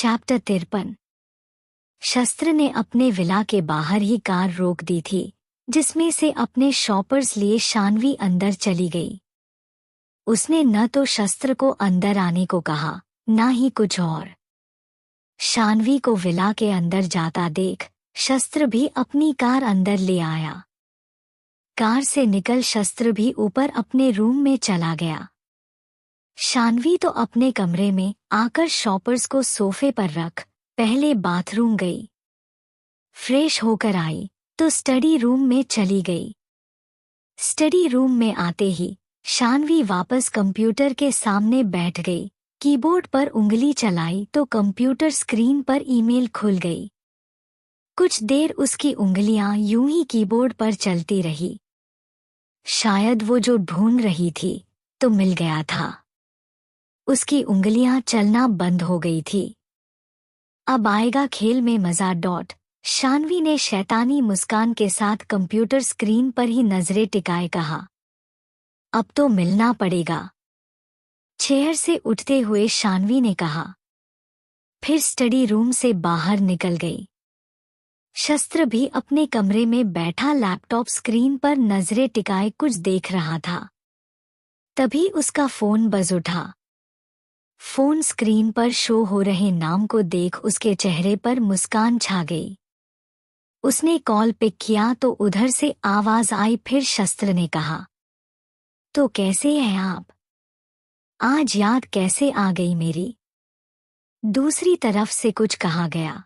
Chapter 53। शस्त्र ने अपने विला के बाहर ही कार रोक दी थी, जिसमें से अपने शॉपर्स लिए शानवी अंदर चली गई। उसने न तो शस्त्र को अंदर आने को कहा, न ही कुछ और। शानवी को विला के अंदर जाता देख शस्त्र भी अपनी कार अंदर ले आया। कार से निकल शस्त्र भी ऊपर अपने रूम में चला गया। शानवी तो अपने कमरे में आकर शॉपर्स को सोफे पर रख पहले बाथरूम गई। फ्रेश होकर आई तो स्टडी रूम में चली गई। स्टडी रूम में आते ही शानवी वापस कंप्यूटर के सामने बैठ गई। कीबोर्ड पर उंगली चलाई तो कंप्यूटर स्क्रीन पर ईमेल खुल गई। कुछ देर उसकी उंगलियां यूं ही कीबोर्ड पर चलती रही। शायद वो जो ढूंढ रही थी तो मिल गया था। उसकी उंगलियां चलना बंद हो गई थी। अब आएगा खेल में मजा। शानवी ने शैतानी मुस्कान के साथ कंप्यूटर स्क्रीन पर ही नजरें टिकाए कहा, अब तो मिलना पड़ेगा। चेयर से उठते हुए शानवी ने कहा। फिर स्टडी रूम से बाहर निकल गई। शस्त्र भी अपने कमरे में बैठा लैपटॉप स्क्रीन पर नजरें टिकाए कुछ देख रहा था। तभी उसका फोन बज उठा। फोन स्क्रीन पर शो हो रहे नाम को देख उसके चेहरे पर मुस्कान छा गई। उसने कॉल पिक किया तो उधर से आवाज आई। फिर शस्त्र ने कहा, तो कैसे हैं आप? आज याद कैसे आ गई मेरी? दूसरी तरफ से कुछ कहा गया,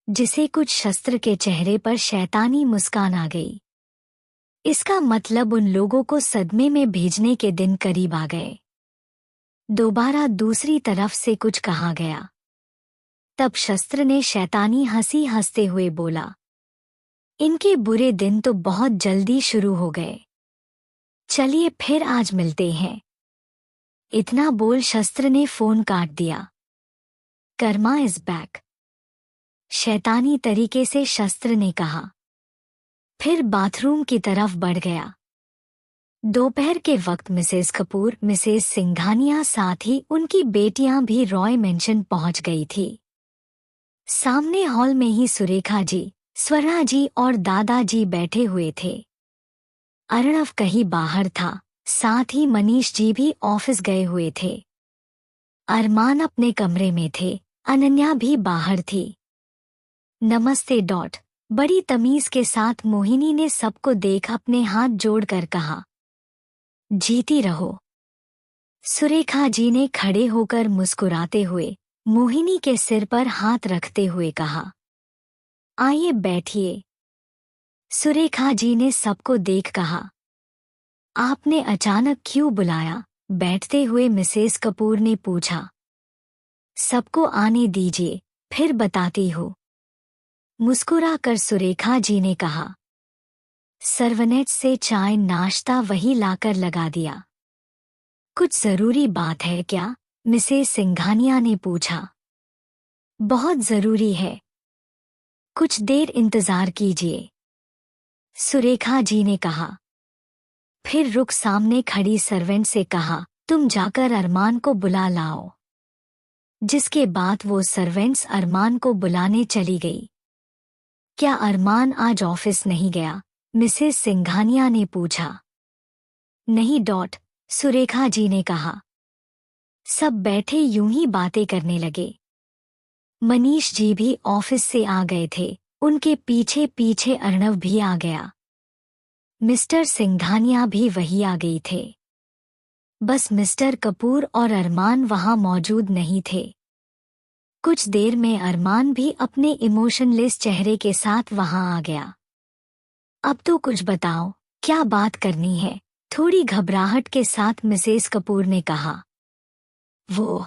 जिसे कुछ शस्त्र के चेहरे पर शैतानी मुस्कान आ गई। इसका मतलब उन लोगों को सदमे में भेजने के दिन करीब आ गए। दोबारा दूसरी तरफ से कुछ कहा गया। तब शस्त्र ने शैतानी हंसी हंसते हुए बोला, इनके बुरे दिन तो बहुत जल्दी शुरू हो गए। चलिए फिर आज मिलते हैं। इतना बोल शस्त्र ने फोन काट दिया। कर्मा इज बैक, शैतानी तरीके से शस्त्र ने कहा। फिर बाथरूम की तरफ बढ़ गया। दोपहर के वक्त मिसेस कपूर, मिसेस सिंघानिया साथ ही उनकी बेटियां भी रॉय मेंशन पहुंच गई थी। सामने हॉल में ही सुरेखा जी, स्वरा जी और दादाजी बैठे हुए थे। अर्णव कहीं बाहर था, साथ ही मनीष जी भी ऑफिस गए हुए थे। अरमान अपने कमरे में थे, अनन्या भी बाहर थी। नमस्ते। बड़ी तमीज के साथ मोहिनी ने सबको देख अपने हाथ जोड़कर कहा, जीती रहो। सुरेखा जी ने खड़े होकर मुस्कुराते हुए मोहिनी के सिर पर हाथ रखते हुए कहा, आइए बैठिए। सुरेखा जी ने सबको देख कहा, आपने अचानक क्यों बुलाया? बैठते हुए मिसेस कपूर ने पूछा। सबको आने दीजिए, फिर बताती हूँ। मुस्कुराकर सुरेखा जी ने कहा। सर्वनेट से चाय नाश्ता वही लाकर लगा दिया। कुछ जरूरी बात है क्या? मिसेस सिंघानिया ने पूछा। बहुत जरूरी है, कुछ देर इंतजार कीजिए, सुरेखा जी ने कहा। फिर रुक सामने खड़ी सर्वेंट से कहा, तुम जाकर अरमान को बुला लाओ। जिसके बाद वो सर्वेंट्स अरमान को बुलाने चली गई। क्या अरमान आज ऑफिस नहीं गया? मिसेस सिंघानिया ने पूछा। नहीं। सुरेखा जी ने कहा। सब बैठे यूं ही बातें करने लगे। मनीष जी भी ऑफिस से आ गए थे, उनके पीछे पीछे अर्णव भी आ गया। मिस्टर सिंघानिया भी वही आ गई थे। बस मिस्टर कपूर और अरमान वहां मौजूद नहीं थे। कुछ देर में अरमान भी अपने इमोशनलेस चेहरे के साथ वहां आ गया। अब तो कुछ बताओ, क्या बात करनी है? थोड़ी घबराहट के साथ मिसेस कपूर ने कहा। वो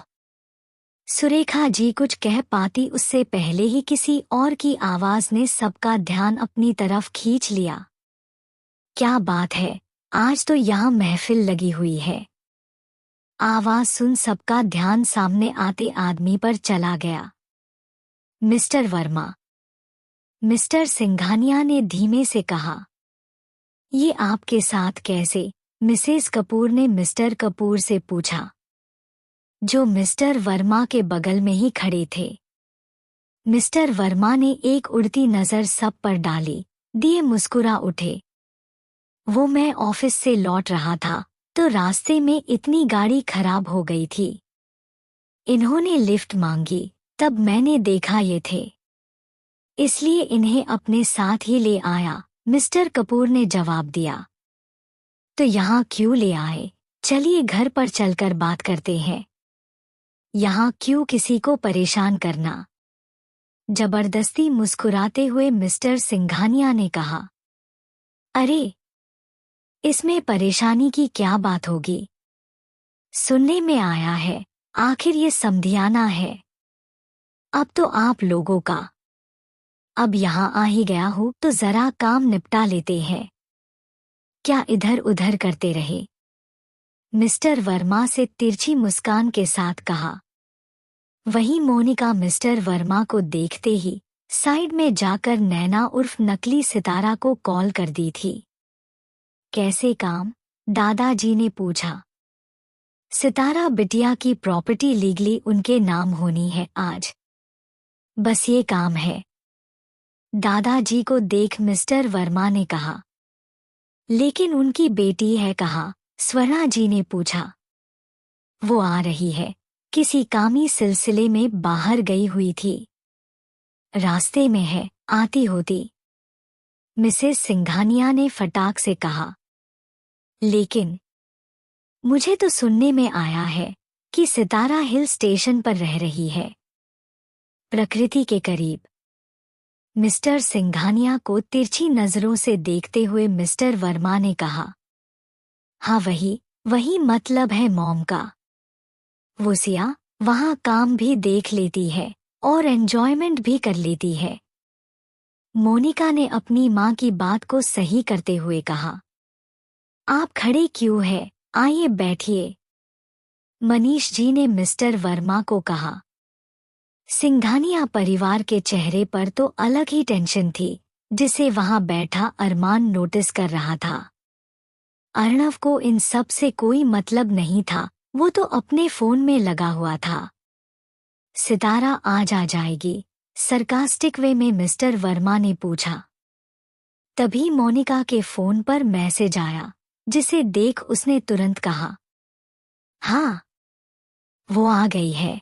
सुरेखा जी कुछ कह पाती उससे पहले ही किसी और की आवाज ने सबका ध्यान अपनी तरफ खींच लिया। क्या बात है, आज तो यहाँ महफिल लगी हुई है। आवाज सुन सबका ध्यान सामने आते आदमी पर चला गया। मिस्टर वर्मा, मिस्टर सिंघानिया ने धीमे से कहा। ये आपके साथ कैसे? मिसेस कपूर ने मिस्टर कपूर से पूछा। जो मिस्टर वर्मा के बगल में ही खड़े थे। मिस्टर वर्मा ने एक उड़ती नज़र सब पर डाली, दिए मुस्कुरा उठे। वो मैं ऑफिस से लौट रहा था तो रास्ते में इतनी गाड़ी खराब हो गई थी। इन्होंने लिफ्ट मांगी, तब मैंने देखा ये थे, इसलिए इन्हें अपने साथ ही ले आया, मिस्टर कपूर ने जवाब दिया। तो यहाँ क्यों ले आए? चलिए घर पर चलकर बात करते हैं। यहाँ क्यों किसी को परेशान करना? जबरदस्ती मुस्कुराते हुए मिस्टर सिंघानिया ने कहा। अरे, इसमें परेशानी की क्या बात होगी? सुनने में आया है आखिर ये समधियाना है। अब तो आप लोगों का। अब यहाँ आ ही गया हूँ तो जरा काम निपटा लेते हैं, क्या इधर उधर करते रहे? मिस्टर वर्मा से तिरछी मुस्कान के साथ कहा। वहीं मोनिका मिस्टर वर्मा को देखते ही साइड में जाकर नैना उर्फ नकली सितारा को कॉल कर दी थी। कैसे काम? दादाजी ने पूछा। सितारा बिटिया की प्रॉपर्टी लीगली उनके नाम होनी है आज, बस ये काम है। दादाजी को देख मिस्टर वर्मा ने कहा। लेकिन उनकी बेटी है कहाँ? स्वर्णा जी ने पूछा। वो आ रही है, किसी कामी सिलसिले में बाहर गई हुई थी, रास्ते में है, आती होती, मिसेस सिंघानिया ने फटाक से कहा। लेकिन मुझे तो सुनने में आया है कि सितारा हिल स्टेशन पर रह रही है, प्रकृति के करीब। मिस्टर सिंघानिया को तिरछी नजरों से देखते हुए मिस्टर वर्मा ने कहा। हाँ वही मतलब है मॉम का। वो सिया वहाँ काम भी देख लेती है और एंजॉयमेंट भी कर लेती है। मोनिका ने अपनी माँ की बात को सही करते हुए कहा। आप खड़े क्यों हैं? आइए बैठिए, मनीष जी ने मिस्टर वर्मा को कहा। सिंघानिया परिवार के चेहरे पर तो अलग ही टेंशन थी, जिसे वहां बैठा अरमान नोटिस कर रहा था। अर्णव को इन सब से कोई मतलब नहीं था, वो तो अपने फोन में लगा हुआ था। सितारा आज आ जाएगी? सरकास्टिक वे में मिस्टर वर्मा ने पूछा। तभी मोनिका के फोन पर मैसेज आया, जिसे देख उसने तुरंत कहा। हाँ, वो आ गई है,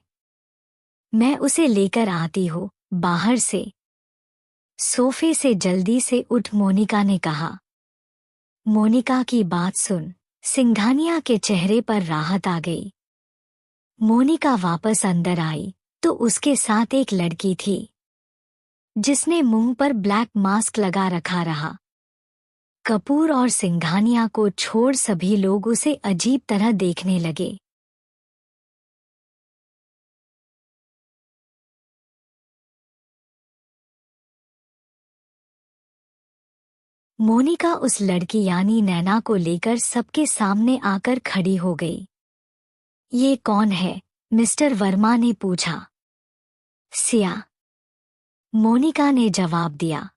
मैं उसे लेकर आती हूँ बाहर से। सोफे से जल्दी से उठ मोनिका ने कहा। मोनिका की बात सुन सिंघानिया के चेहरे पर राहत आ गई। मोनिका वापस अंदर आई तो उसके साथ एक लड़की थी, जिसने मुंह पर ब्लैक मास्क लगा रखा रहा। कपूर और सिंघानिया को छोड़ सभी लोग उसे अजीब तरह देखने लगे। मोनिका उस लड़की यानी नैना को लेकर सबके सामने आकर खड़ी हो गई। ये कौन है? मिस्टर वर्मा ने पूछा। सिया, मोनिका ने जवाब दिया।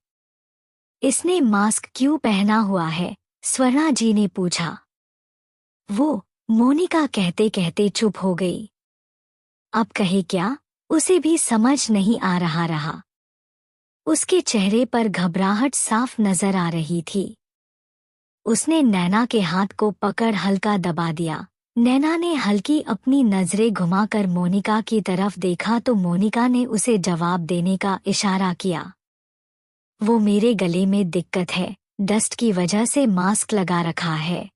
इसने मास्क क्यों पहना हुआ है? स्वर्णा जी ने पूछा। वो, मोनिका कहते कहते चुप हो गई। अब कहे क्या, उसे भी समझ नहीं आ रहा। उसके चेहरे पर घबराहट साफ नजर आ रही थी। उसने नैना के हाथ को पकड़ हल्का दबा दिया। नैना ने हल्की अपनी नजरें घुमाकर मोनिका की तरफ देखा तो मोनिका ने उसे जवाब देने का इशारा किया। वो मेरे गले में दिक्कत है, डस्ट की वजह से मास्क लगा रखा है,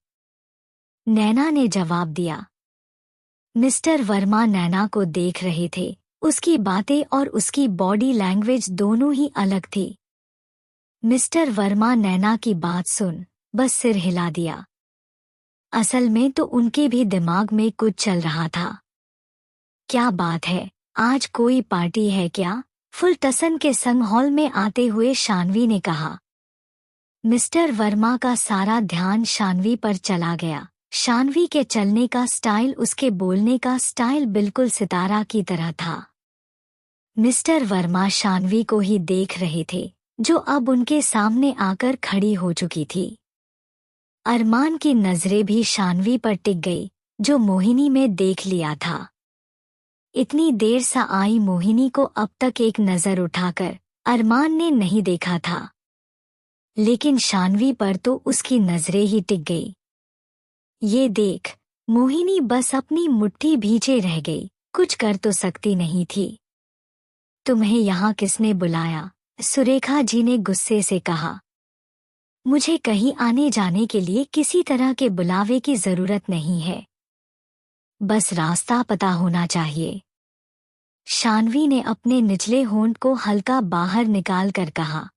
नैना ने जवाब दिया। मिस्टर वर्मा नैना को देख रहे थे। उसकी बातें और उसकी बॉडी लैंग्वेज दोनों ही अलग थी। मिस्टर वर्मा नैना की बात सुन बस सिर हिला दिया। असल में तो उनके भी दिमाग में कुछ चल रहा था। क्या बात है, आज कोई पार्टी है क्या? फुल टसन के संग हॉल में आते हुए शानवी ने कहा। मिस्टर वर्मा का सारा ध्यान शानवी पर चला गया। शानवी के चलने का स्टाइल, उसके बोलने का स्टाइल बिल्कुल सितारा की तरह था। मिस्टर वर्मा शानवी को ही देख रहे थे, जो अब उनके सामने आकर खड़ी हो चुकी थी। अरमान की नजरें भी शानवी पर टिक गई, जो मोहिनी में देख लिया था। इतनी देर से आई मोहिनी को अब तक एक नजर उठाकर अरमान ने नहीं देखा था, लेकिन शानवी पर तो उसकी नजरें ही टिक गई। ये देख मोहिनी बस अपनी मुट्ठी भींचे रह गई, कुछ कर तो सकती नहीं थी। तुम्हें यहाँ किसने बुलाया? सुरेखा जी ने गुस्से से कहा। मुझे कहीं आने जाने के लिए किसी तरह के बुलावे की जरूरत नहीं है, बस रास्ता पता होना चाहिए। शानवी ने अपने निचले होंठ को हल्का बाहर निकाल कर कहा।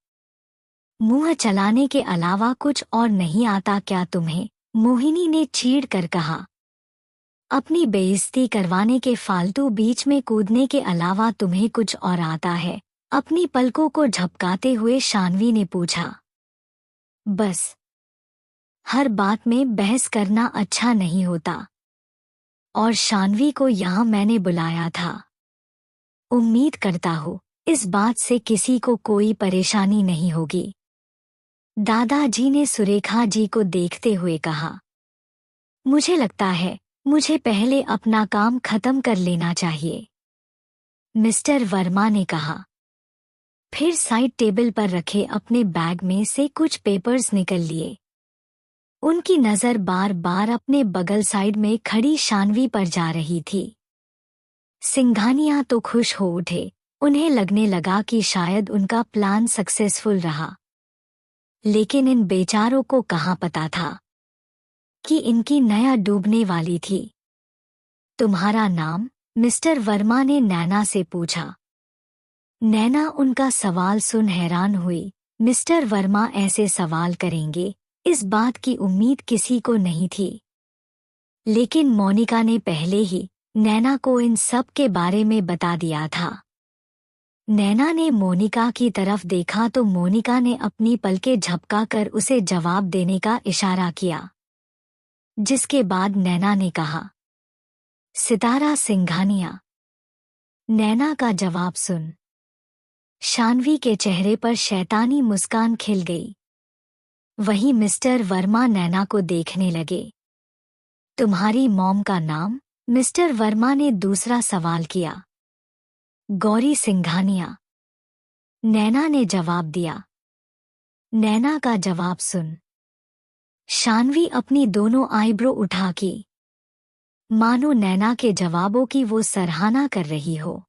मुंह चलाने के अलावा कुछ और नहीं आता क्या तुम्हें? मोहिनी ने चीढ़ कर कहा। अपनी बेइज्जती करवाने के फालतू बीच में कूदने के अलावा तुम्हें कुछ और आता है? अपनी पलकों को झपकाते हुए शानवी ने पूछा। बस हर बात में बहस करना अच्छा नहीं होता, और शानवी को यहाँ मैंने बुलाया था। उम्मीद करता हूँ इस बात से किसी को कोई परेशानी नहीं होगी। दादाजी ने सुरेखा जी को देखते हुए कहा। मुझे लगता है मुझे पहले अपना काम खत्म कर लेना चाहिए, मिस्टर वर्मा ने कहा। फिर साइड टेबल पर रखे अपने बैग में से कुछ पेपर्स निकल लिए। उनकी नज़र बार बार अपने बगल साइड में खड़ी शानवी पर जा रही थी। सिंघानिया तो खुश हो उठे, उन्हें लगने लगा कि शायद उनका प्लान सक्सेसफुल रहा। लेकिन इन बेचारों को कहाँ पता था कि इनकी नया डूबने वाली थी। तुम्हारा नाम? मिस्टर वर्मा ने नैना से पूछा। नैना उनका सवाल सुन हैरान हुई। मिस्टर वर्मा ऐसे सवाल करेंगे, इस बात की उम्मीद किसी को नहीं थी। लेकिन मोनिका ने पहले ही नैना को इन सब के बारे में बता दिया था। नैना ने मोनिका की तरफ देखा तो मोनिका ने अपनी पलकें झपकाकर उसे जवाब देने का इशारा किया, जिसके बाद नैना ने कहा, सितारा सिंघानिया। नैना का जवाब सुन शानवी के चेहरे पर शैतानी मुस्कान खिल गई। वहीं मिस्टर वर्मा नैना को देखने लगे। तुम्हारी मॉम का नाम? मिस्टर वर्मा ने दूसरा सवाल किया। गौरी सिंघानिया, नैना ने जवाब दिया। नैना का जवाब सुन शानवी अपनी दोनों आईब्रो उठा की, मानो नैना के जवाबों की वो सराहना कर रही हो।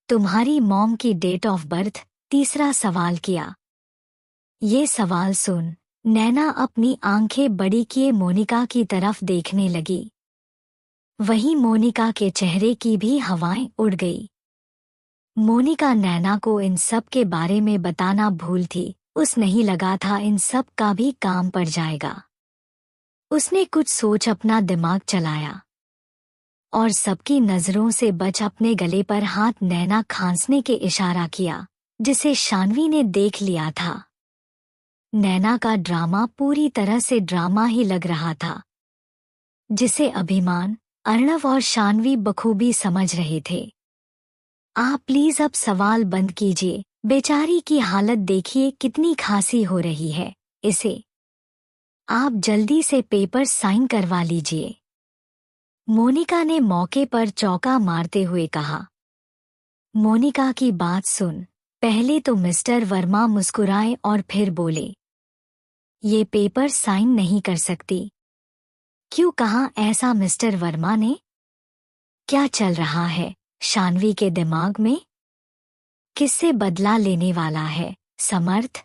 तुम्हारी मॉम की डेट ऑफ बर्थ? तीसरा सवाल किया। ये सवाल सुन नैना अपनी आंखें बड़ी किए मोनिका की तरफ देखने लगी। वहीं मोनिका के चेहरे की भी हवाएं उड़ गई। मोनिका नैना को इन सब के बारे में बताना भूल थी। उस नहीं लगा था इन सब का भी काम पड़ जाएगा। उसने कुछ सोच अपना दिमाग चलाया और सबकी नजरों से बच अपने गले पर हाथ नैना खांसने के इशारा किया, जिसे शानवी ने देख लिया था। नैना का ड्रामा पूरी तरह से ड्रामा ही लग रहा था, जिसे अभिमान, अर्णव और शानवी बखूबी समझ रहे थे। आप प्लीज अब सवाल बंद कीजिए, बेचारी की हालत देखिए कितनी खांसी हो रही है। इसे आप जल्दी से पेपर साइन करवा लीजिए, मोनिका ने मौके पर चौका मारते हुए कहा। मोनिका की बात सुन पहले तो मिस्टर वर्मा मुस्कुराए और फिर बोले, ये पेपर साइन नहीं कर सकती। क्यों कहा ऐसा मिस्टर वर्मा ने? क्या चल रहा है शानवी के दिमाग में? किससे बदला लेने वाला है समर्थ?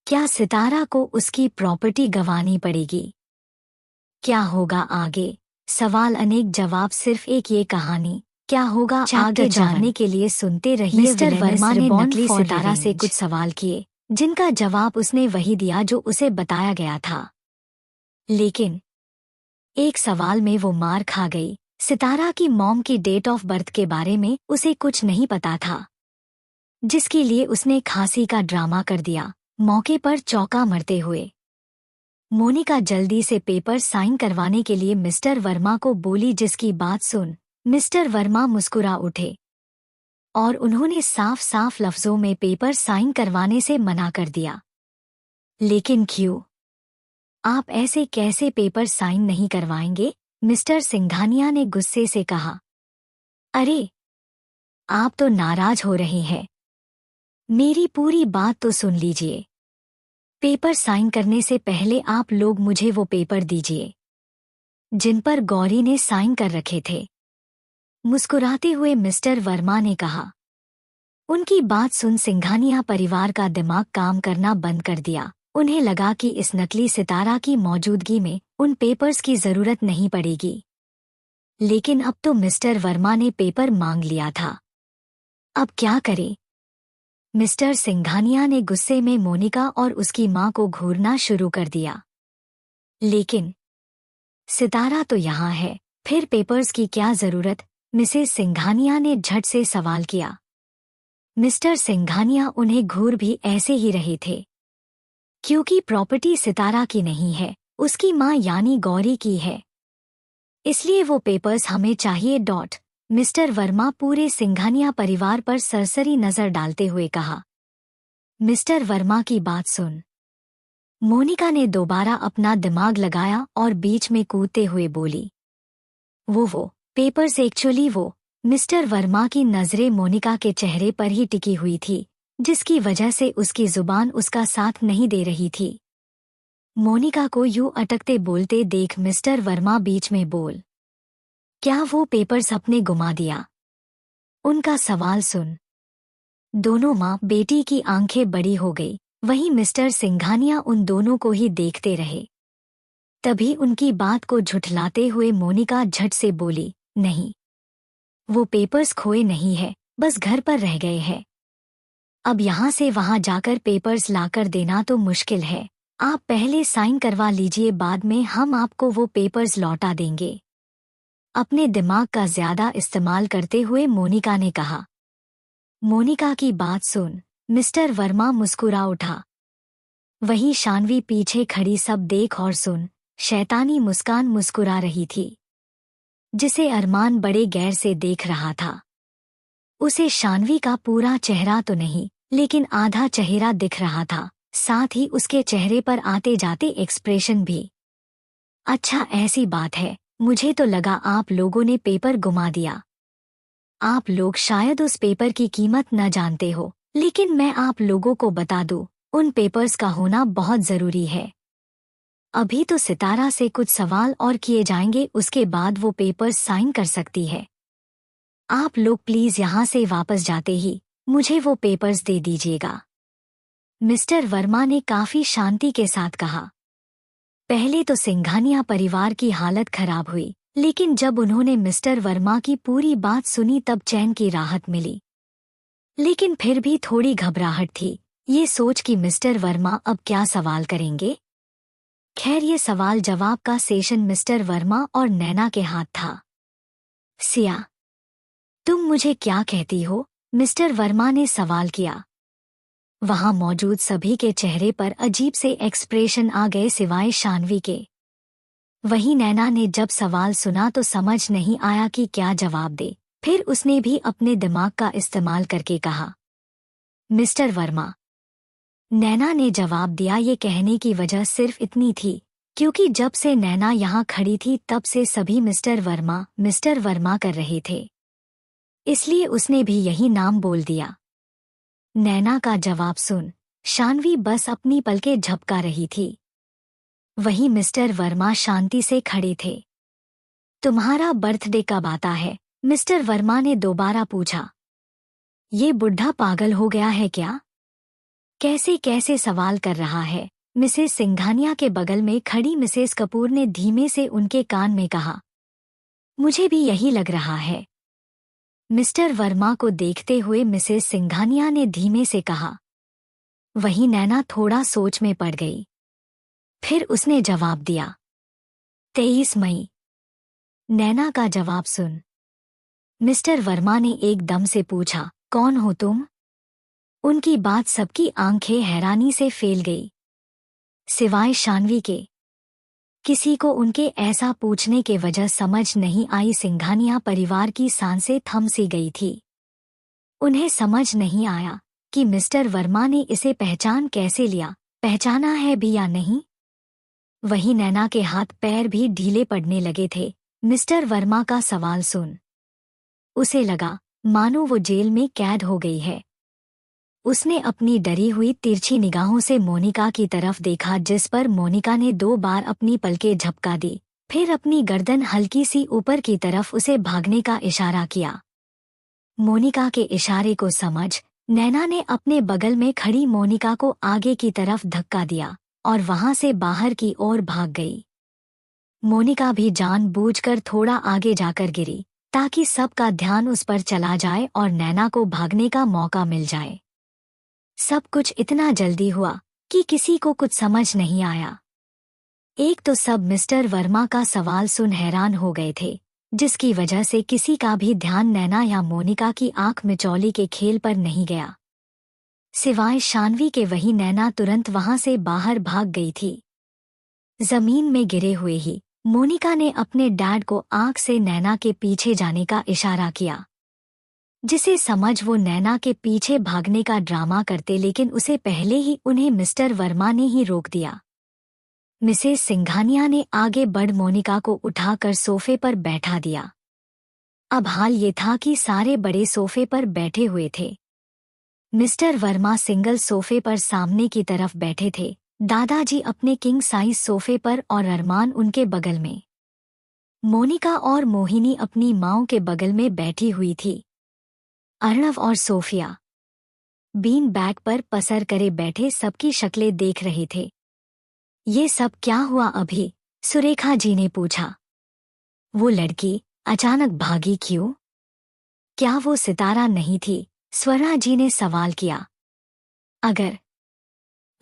क्या सितारा को उसकी प्रॉपर्टी गंवानी पड़ेगी? क्या होगा आगे? सवाल अनेक, जवाब सिर्फ एक। ये कहानी क्या होगा आगे जानने के लिए सुनते रहिए। मिस्टर वर्मा ने नकली सितारा से कुछ सवाल किए, जिनका जवाब उसने वही दिया जो उसे बताया गया था। लेकिन एक सवाल में वो मार खा गई। सितारा की मॉम की डेट ऑफ बर्थ के बारे में उसे कुछ नहीं पता था, जिसके लिए उसने खांसी का ड्रामा कर दिया, मौके पर चौका मरते हुए। मोनिका जल्दी से पेपर साइन करवाने के लिए मिस्टर वर्मा को बोली, जिसकी बात सुन मिस्टर वर्मा मुस्कुरा उठे और उन्होंने साफ साफ लफ्जों में पेपर साइन करवाने से मना कर दिया। लेकिन क्यों? आप ऐसे कैसे पेपर साइन नहीं करवाएंगे? मिस्टर सिंघानिया ने गुस्से से कहा। अरे, आप तो नाराज हो रहे हैं। मेरी पूरी बात तो सुन लीजिए। पेपर साइन करने से पहले आप लोग मुझे वो पेपर दीजिए जिन पर गौरी ने साइन कर रखे थे। मुस्कुराते हुए मिस्टर वर्मा ने कहा। उनकी बात सुन सिंघानिया परिवार का दिमाग काम करना बंद कर दिया। उन्हें लगा कि इस नकली सितारा की मौजूदगी में उन पेपर्स की जरूरत नहीं पड़ेगी। लेकिन अब तो मिस्टर वर्मा ने पेपर मांग लिया था। अब क्या करें? मिस्टर सिंघानिया ने गुस्से में मोनिका और उसकी मां को घूरना शुरू कर दिया। लेकिन सितारा तो यहाँ है, फिर पेपर्स की क्या जरूरत? मिसेस सिंघानिया ने झट से सवाल किया। मिस्टर सिंघानिया उन्हें घूर भी ऐसे ही रहे थे। क्योंकि प्रॉपर्टी सितारा की नहीं है, उसकी मां यानी गौरी की है। इसलिए वो पेपर्स हमें चाहिए। मिस्टर वर्मा पूरे सिंघानिया परिवार पर सरसरी नजर डालते हुए कहा। मिस्टर वर्मा की बात सुन मोनिका ने दोबारा अपना दिमाग लगाया और बीच में कूदते हुए बोली। वो पेपर्स एक्चुअली वो। मिस्टर वर्मा की नजरें मोनिका के चेहरे पर ही टिकी हुई थी, जिसकी वजह से उसकी जुबान उसका साथ नहीं दे रही थी। मोनिका को यूं अटकते बोलते देख मिस्टर वर्मा बीच में बोल। क्या वो पेपर्स अपने गुमा दिया? उनका सवाल सुन दोनों माँ बेटी की आंखें बड़ी हो गई। वहीं मिस्टर सिंघानिया उन दोनों को ही देखते रहे। तभी उनकी बात को झुठलाते हुए मोनिका झट से बोली, नहीं, वो पेपर्स खोए नहीं है, बस घर पर रह गए हैं। अब यहाँ से वहाँ जाकर पेपर्स लाकर देना तो मुश्किल है। आप पहले साइन करवा लीजिए, बाद में हम आपको वो पेपर्स लौटा देंगे। अपने दिमाग का ज्यादा इस्तेमाल करते हुए मोनिका ने कहा। मोनिका की बात सुन मिस्टर वर्मा मुस्कुरा उठा। वहीं शानवी पीछे खड़ी सब देख और सुन शैतानी मुस्कान मुस्कुरा रही थी, जिसे अरमान बड़े गैर से देख रहा था। उसे शानवी का पूरा चेहरा तो नहीं, लेकिन आधा चेहरा दिख रहा था, साथ ही उसके चेहरे पर आते जाते एक्सप्रेशन भी। अच्छा, ऐसी बात है, मुझे तो लगा आप लोगों ने पेपर गुमा दिया। आप लोग शायद उस पेपर की कीमत न जानते हो, लेकिन मैं आप लोगों को बता दूं, उन पेपर्स का होना बहुत जरूरी है। अभी तो सितारा से कुछ सवाल और किए जाएंगे, उसके बाद वो पेपर्स साइन कर सकती है। आप लोग प्लीज यहाँ से वापस जाते ही मुझे वो पेपर्स दे दीजिएगा। मिस्टर वर्मा ने काफी शांति के साथ कहा। पहले तो सिंघानिया परिवार की हालत खराब हुई, लेकिन जब उन्होंने मिस्टर वर्मा की पूरी बात सुनी तब चैन की राहत मिली। लेकिन फिर भी थोड़ी घबराहट थी, ये सोच कि मिस्टर वर्मा अब क्या सवाल करेंगे। खैर, ये सवाल जवाब का सेशन मिस्टर वर्मा और नैना के हाथ था। सिया, तुम मुझे क्या कहती हो? मिस्टर वर्मा ने सवाल किया। वहां मौजूद सभी के चेहरे पर अजीब से एक्सप्रेशन आ गए सिवाय शानवी के। वहीं नैना ने जब सवाल सुना तो समझ नहीं आया कि क्या जवाब दे। फिर उसने भी अपने दिमाग का इस्तेमाल करके कहा, मिस्टर वर्मा। नैना ने जवाब दिया। ये कहने की वजह सिर्फ इतनी थी क्योंकि जब से नैना यहाँ खड़ी थी तब से सभी मिस्टर वर्मा कर रहे थे, इसलिए उसने भी यही नाम बोल दिया। नैना का जवाब सुन शानवी बस अपनी पलकें झपका रही थी। वहीं मिस्टर वर्मा शांति से खड़े थे। तुम्हारा बर्थडे कब आता है? मिस्टर वर्मा ने दोबारा पूछा। ये बुढ़ा पागल हो गया है क्या? कैसे कैसे सवाल कर रहा है? मिसेस सिंघानिया के बगल में खड़ी मिसेस कपूर ने धीमे से उनके कान में कहा। मुझे भी यही लग रहा है। मिस्टर वर्मा को देखते हुए मिसेस सिंघानिया ने धीमे से कहा। वहीं नैना थोड़ा सोच में पड़ गई। फिर उसने जवाब दिया, 23 मई। नैना का जवाब सुन मिस्टर वर्मा ने एकदम से पूछा, कौन हो तुम? उनकी बात सबकी आंखें हैरानी से फैल गई, सिवाय शानवी के। किसी को उनके ऐसा पूछने के वजह समझ नहीं आई। सिंघानिया परिवार की सांसें थम सी गई थी। उन्हें समझ नहीं आया कि मिस्टर वर्मा ने इसे पहचान कैसे लिया, पहचाना है भी या नहीं। वहीं नैना के हाथ पैर भी ढीले पड़ने लगे थे। मिस्टर वर्मा का सवाल सुन उसे लगा मानो वो जेल में कैद हो गई है। उसने अपनी डरी हुई तिरछी निगाहों से मोनिका की तरफ देखा, जिस पर मोनिका ने 2 बार अपनी पलकें झपका दी, फिर अपनी गर्दन हल्की सी ऊपर की तरफ उसे भागने का इशारा किया। मोनिका के इशारे को समझ नैना ने अपने बगल में खड़ी मोनिका को आगे की तरफ धक्का दिया और वहां से बाहर की ओर भाग गई। मोनिका भी जानबूझकर थोड़ा आगे जाकर गिरी ताकि सबका ध्यान उस पर चला जाए और नैना को भागने का मौका मिल जाए। सब कुछ इतना जल्दी हुआ कि किसी को कुछ समझ नहीं आया। एक तो सब मिस्टर वर्मा का सवाल सुन हैरान हो गए थे, जिसकी वजह से किसी का भी ध्यान नैना या मोनिका की आंख मिचौली के खेल पर नहीं गया। सिवाय शानवी के वही नैना तुरंत वहां से बाहर भाग गई थी। जमीन में गिरे हुए ही मोनिका ने अपने डैड को आंख से नैना के पीछे जाने का इशारा किया, जिसे समझ वो नैना के पीछे भागने का ड्रामा करते, लेकिन उसे पहले ही उन्हें मिस्टर वर्मा ने ही रोक दिया। मिसेस सिंघानिया ने आगे बढ़ मोनिका को उठाकर सोफे पर बैठा दिया। अब हाल ये था कि सारे बड़े सोफे पर बैठे हुए थे। मिस्टर वर्मा सिंगल सोफे पर सामने की तरफ बैठे थे, दादाजी अपने किंग साइज सोफे पर और अरमान उनके बगल में। मोनिका और मोहिनी अपनी माँओं के बगल में बैठी हुई थी। अर्णव और सोफिया बीन बैग पर पसर करे बैठे सबकी शक्लें देख रहे थे। ये सब क्या हुआ अभी? सुरेखा जी ने पूछा। वो लड़की अचानक भागी क्यों? क्या वो सितारा नहीं थी? स्वर्णा जी ने सवाल किया। अगर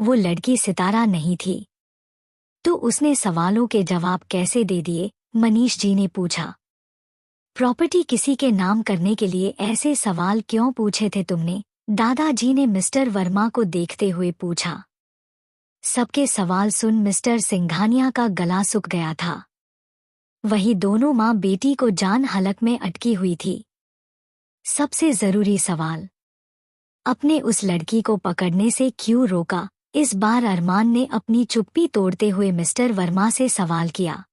वो लड़की सितारा नहीं थी तो उसने सवालों के जवाब कैसे दे दिए? मनीष जी ने पूछा। प्रॉपर्टी किसी के नाम करने के लिए ऐसे सवाल क्यों पूछे थे तुमने? दादाजी ने मिस्टर वर्मा को देखते हुए पूछा। सबके सवाल सुन मिस्टर सिंघानिया का गला सूख गया था। वही दोनों माँ बेटी को जान हलक में अटकी हुई थी। सबसे जरूरी सवाल, अपने उस लड़की को पकड़ने से क्यों रोका? इस बार अरमान ने अपनी चुप्पी तोड़ते हुए मिस्टर वर्मा से सवाल किया।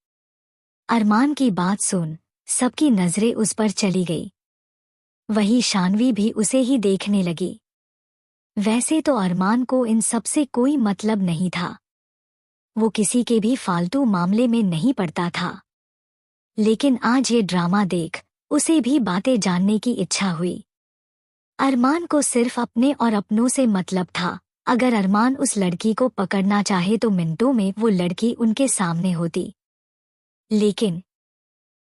अरमान की बात सुन सबकी नजरें उस पर चली गई। वही शानवी भी उसे ही देखने लगी। वैसे तो अरमान को इन सब से कोई मतलब नहीं था, वो किसी के भी फालतू मामले में नहीं पड़ता था, लेकिन आज ये ड्रामा देख उसे भी बातें जानने की इच्छा हुई। अरमान को सिर्फ अपने और अपनों से मतलब था। अगर अरमान उस लड़की को पकड़ना चाहे तो मिनटों में वो लड़की उनके सामने होती, लेकिन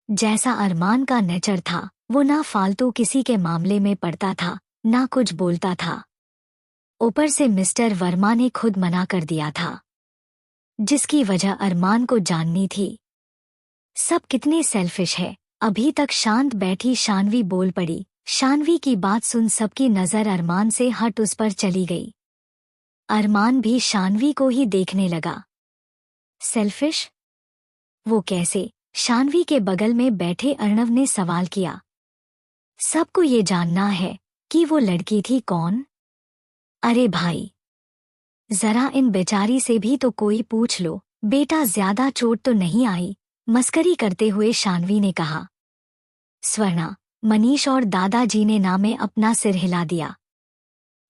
जैसा अरमान का नेचर था वो ना फालतू किसी के मामले में पड़ता था ना कुछ बोलता था। ऊपर से मिस्टर वर्मा ने खुद मना कर दिया था, जिसकी वजह अरमान को जाननी थी। सब कितने सेल्फिश है। अभी तक शांत बैठी शानवी बोल पड़ी। शानवी की बात सुन सबकी नजर अरमान से हट उस पर चली गई। अरमान भी शानवी को ही देखने लगा। सेल्फिश? वो कैसे? शानवी के बगल में बैठे अर्णव ने सवाल किया। सबको ये जानना है कि वो लड़की थी कौन? अरे भाई, जरा इन बेचारी से भी तो कोई पूछ लो। बेटा ज्यादा चोट तो नहीं आई? मस्करी करते हुए शानवी ने कहा। स्वर्णा, मनीष और दादाजी ने ना में अपना सिर हिला दिया।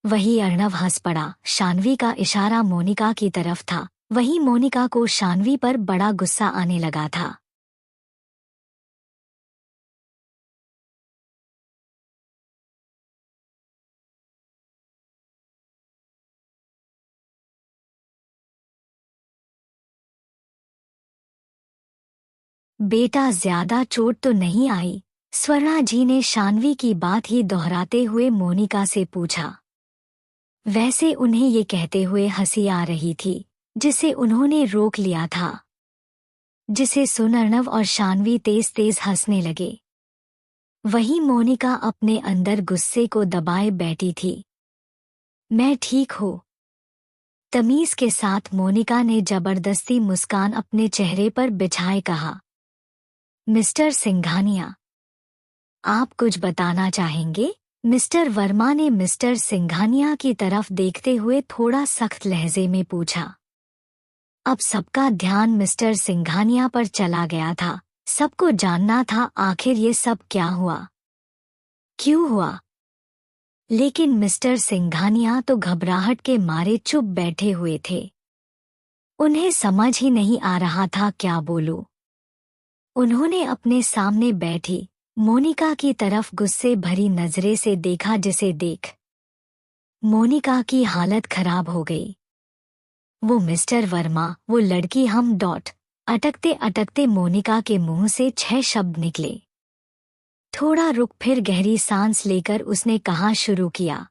वही अर्णव हंस पड़ा। शानवी का इशारा मोनिका की तरफ था। वही मोनिका को शानवी पर बड़ा गुस्सा आने लगा था। बेटा ज्यादा चोट तो नहीं आई? स्वर्णा जी ने शानवी की बात ही दोहराते हुए मोनिका से पूछा। वैसे उन्हें ये कहते हुए हंसी आ रही थी, जिसे उन्होंने रोक लिया था, जिसे सुन अर्णव और शानवी तेज तेज हंसने लगे। वही मोनिका अपने अंदर गुस्से को दबाए बैठी थी। मैं ठीक हूँ, तमीज के साथ मोनिका ने जबरदस्ती मुस्कान अपने चेहरे पर बिछाए कहा। मिस्टर सिंघानिया, आप कुछ बताना चाहेंगे? मिस्टर वर्मा ने मिस्टर सिंघानिया की तरफ देखते हुए थोड़ा सख्त लहजे में पूछा। अब सबका ध्यान मिस्टर सिंघानिया पर चला गया था। सबको जानना था आखिर ये सब क्या हुआ। क्यों हुआ? लेकिन मिस्टर सिंघानिया तो घबराहट के मारे चुप बैठे हुए थे। उन्हें समझ ही नहीं आ रहा था क्या बोलूं। उन्होंने अपने सामने बैठी मोनिका की तरफ गुस्से भरी नजरे से देखा, जिसे देख मोनिका की हालत खराब हो गई। वो मिस्टर वर्मा, वो लड़की, हम डॉट। अटकते अटकते मोनिका के मुंह से 6 शब्द निकले। थोड़ा रुक, फिर गहरी सांस लेकर उसने कहा शुरू किया।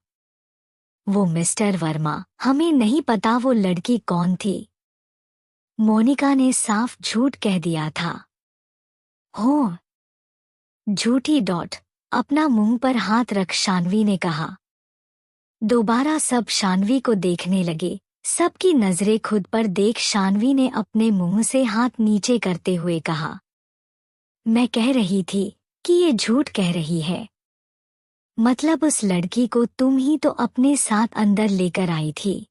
वो मिस्टर वर्मा, हमें नहीं पता वो लड़की कौन थी। मोनिका ने साफ झूठ कह दिया था। हो, झूठी डॉट। अपना मुंह पर हाथ रख, शानवी ने कहा। दोबारा सब शानवी को देखने लगे। सबकी नजरें खुद पर देख शानवी ने अपने मुंह से हाथ नीचे करते हुए कहा, मैं कह रही थी कि ये झूठ कह रही है। मतलब उस लड़की को तुम ही तो अपने साथ अंदर लेकर आई थी।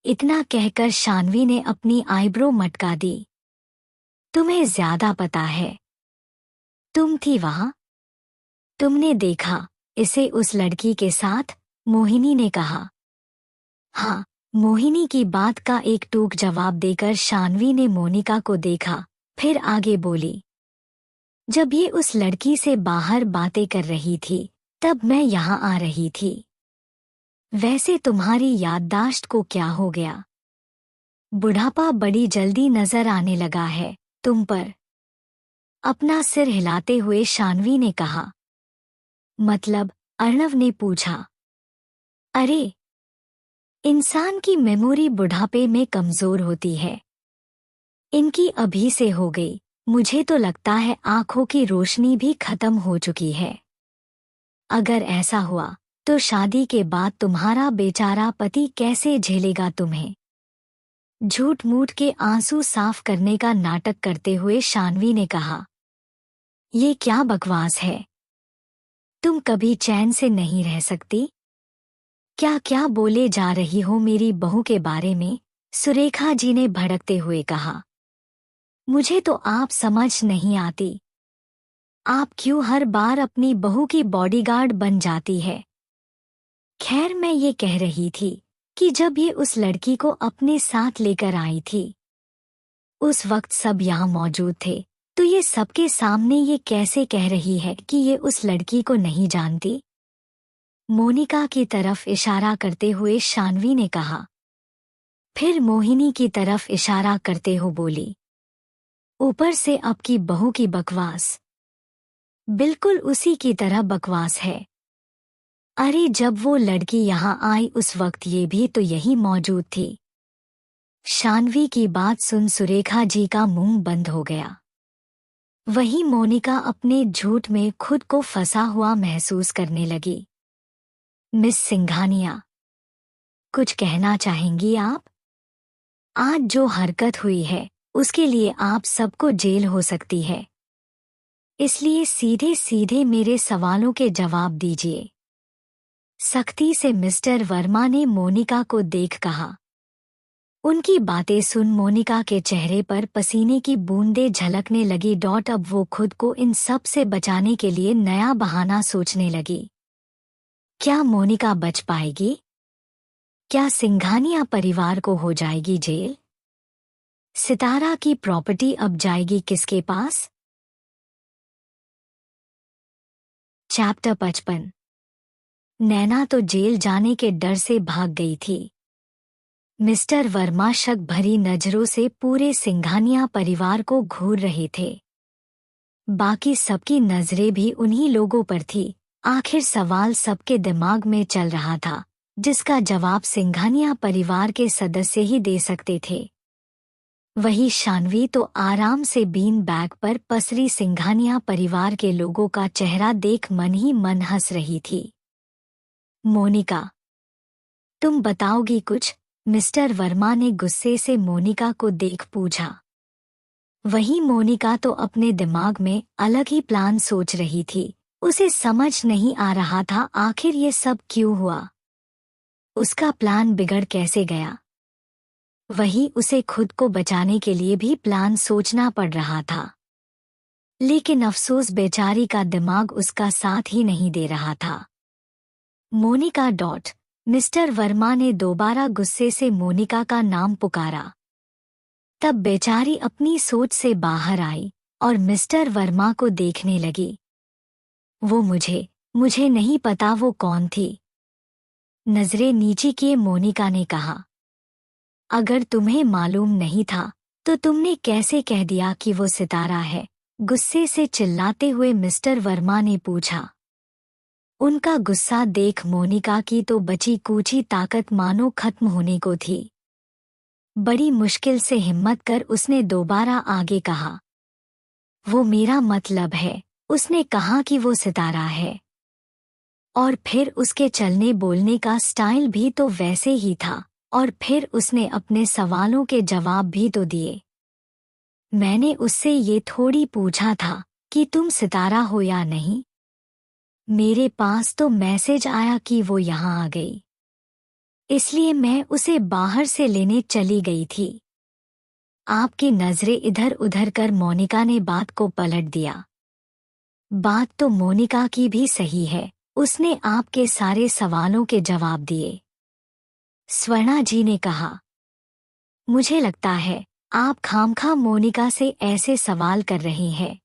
इतना कहकर शानवी ने अपनी आईब्रो मटका दी। तुम्हें ज्यादा पता है। तुम थी वहां। तुमने देखा इसे उस लड़की के साथ, मोहिनी ने कहा। हाँ, मोहिनी की बात का एक टूक जवाब देकर शानवी ने मोनिका को देखा, फिर आगे बोली। जब ये उस लड़की से बाहर बातें कर रही थी, तब मैं यहाँ आ रही थी। वैसे तुम्हारी याददाश्त को क्या हो गया? बुढ़ापा बड़ी जल्दी नजर आने लगा है तुम पर। अपना सिर हिलाते हुए शानवी ने कहा। मतलब? अर्णव ने पूछा। अरे, इंसान की मेमोरी बुढ़ापे में कमजोर होती है। इनकी अभी से हो गई। मुझे तो लगता है आंखों की रोशनी भी खत्म हो चुकी है। अगर ऐसा हुआ तो शादी के बाद तुम्हारा बेचारा पति कैसे झेलेगा तुम्हें? झूठ मूठ के आंसू साफ करने का नाटक करते हुए शानवी ने कहा। ये क्या बकवास है? तुम कभी चैन से नहीं रह सकती? क्या क्या बोले जा रही हो मेरी बहू के बारे में? सुरेखा जी ने भड़कते हुए कहा। मुझे तो आप समझ नहीं आती। आप क्यों हर बार अपनी बहू की बॉडीगार्ड बन जाती है? खैर, मैं ये कह रही थी कि जब ये उस लड़की को अपने साथ लेकर आई थी, उस वक्त सब यहाँ मौजूद थे, तो ये सबके सामने ये कैसे कह रही है कि ये उस लड़की को नहीं जानती? मोनिका की तरफ इशारा करते हुए शानवी ने कहा। फिर मोहिनी की तरफ इशारा करते हो बोली। ऊपर से अब की बहू की बकवास बिल्कुल उसी की तरह बकवास है। अरे, जब वो लड़की यहाँ आई उस वक्त ये भी तो यही मौजूद थी। शानवी की बात सुन सुरेखा जी का मुंह बंद हो गया। वहीं मोनिका अपने झूठ में खुद को फंसा हुआ महसूस करने लगी। मिस सिंघानिया, कुछ कहना चाहेंगी आप? आज जो हरकत हुई है उसके लिए आप सबको जेल हो सकती है। इसलिए सीधे सीधे मेरे सवालों के जवाब दीजिए। सख्ती से मिस्टर वर्मा ने मोनिका को देख कहा। उनकी बातें सुन मोनिका के चेहरे पर पसीने की बूंदें झलकने लगी। अब वो खुद को इन सब से बचाने के लिए नया बहाना सोचने लगी। क्या मोनिका बच पाएगी? क्या सिंघानिया परिवार को हो जाएगी जेल? सितारा की प्रॉपर्टी अब जाएगी किसके पास? चैप्टर 55। नैना तो जेल जाने के डर से भाग गई थी। मिस्टर वर्मा शक भरी नजरों से पूरे सिंघानिया परिवार को घूर रहे थे। बाकी सबकी नजरें भी उन्हीं लोगों पर थी। आखिर सवाल सबके दिमाग में चल रहा था, जिसका जवाब सिंघानिया परिवार के सदस्य ही दे सकते थे। वही शानवी तो आराम से बीन बैग पर पसरी सिंघानिया परिवार के लोगों का चेहरा देख मन ही मन हंस रही थी। मोनिका, तुम बताओगी कुछ? मिस्टर वर्मा ने गुस्से से मोनिका को देख पूछा। वहीं मोनिका तो अपने दिमाग में अलग ही प्लान सोच रही थी। उसे समझ नहीं आ रहा था आखिर ये सब क्यों हुआ। उसका प्लान बिगड़ कैसे गया? वहीं उसे खुद को बचाने के लिए भी प्लान सोचना पड़ रहा था। लेकिन अफसोस बेचारी का दिमाग उसका साथ ही नहीं दे रहा था। मोनिका डॉट। मिस्टर वर्मा ने दोबारा गुस्से से मोनिका का नाम पुकारा। तब बेचारी अपनी सोच से बाहर आई और मिस्टर वर्मा को देखने लगी। वो मुझे नहीं पता वो कौन थी। नजरें नीची किए मोनिका ने कहा। अगर तुम्हें मालूम नहीं था तो तुमने कैसे कह दिया कि वो सितारा है? गुस्से से चिल्लाते हुए मिस्टर वर्मा ने पूछा। उनका गुस्सा देख मोनिका की तो बची कूची ताकत मानो खत्म होने को थी। बड़ी मुश्किल से हिम्मत कर उसने दोबारा आगे कहा। वो मेरा मतलब है। उसने कहा कि वो सितारा है। और फिर उसके चलने बोलने का स्टाइल भी तो वैसे ही था। और फिर उसने अपने सवालों के जवाब भी तो दिए। मैंने उससे ये थोड़ी पूछा था कि तुम सितारा हो या नहीं। मेरे पास तो मैसेज आया कि वो यहाँ आ गई, इसलिए मैं उसे बाहर से लेने चली गई थी। आपकी नजरें इधर उधर कर मोनिका ने बात को पलट दिया। बात तो मोनिका की भी सही है। उसने आपके सारे सवालों के जवाब दिए। स्वर्णा जी ने कहा। मुझे लगता है आप खामखा मोनिका से ऐसे सवाल कर रही हैं।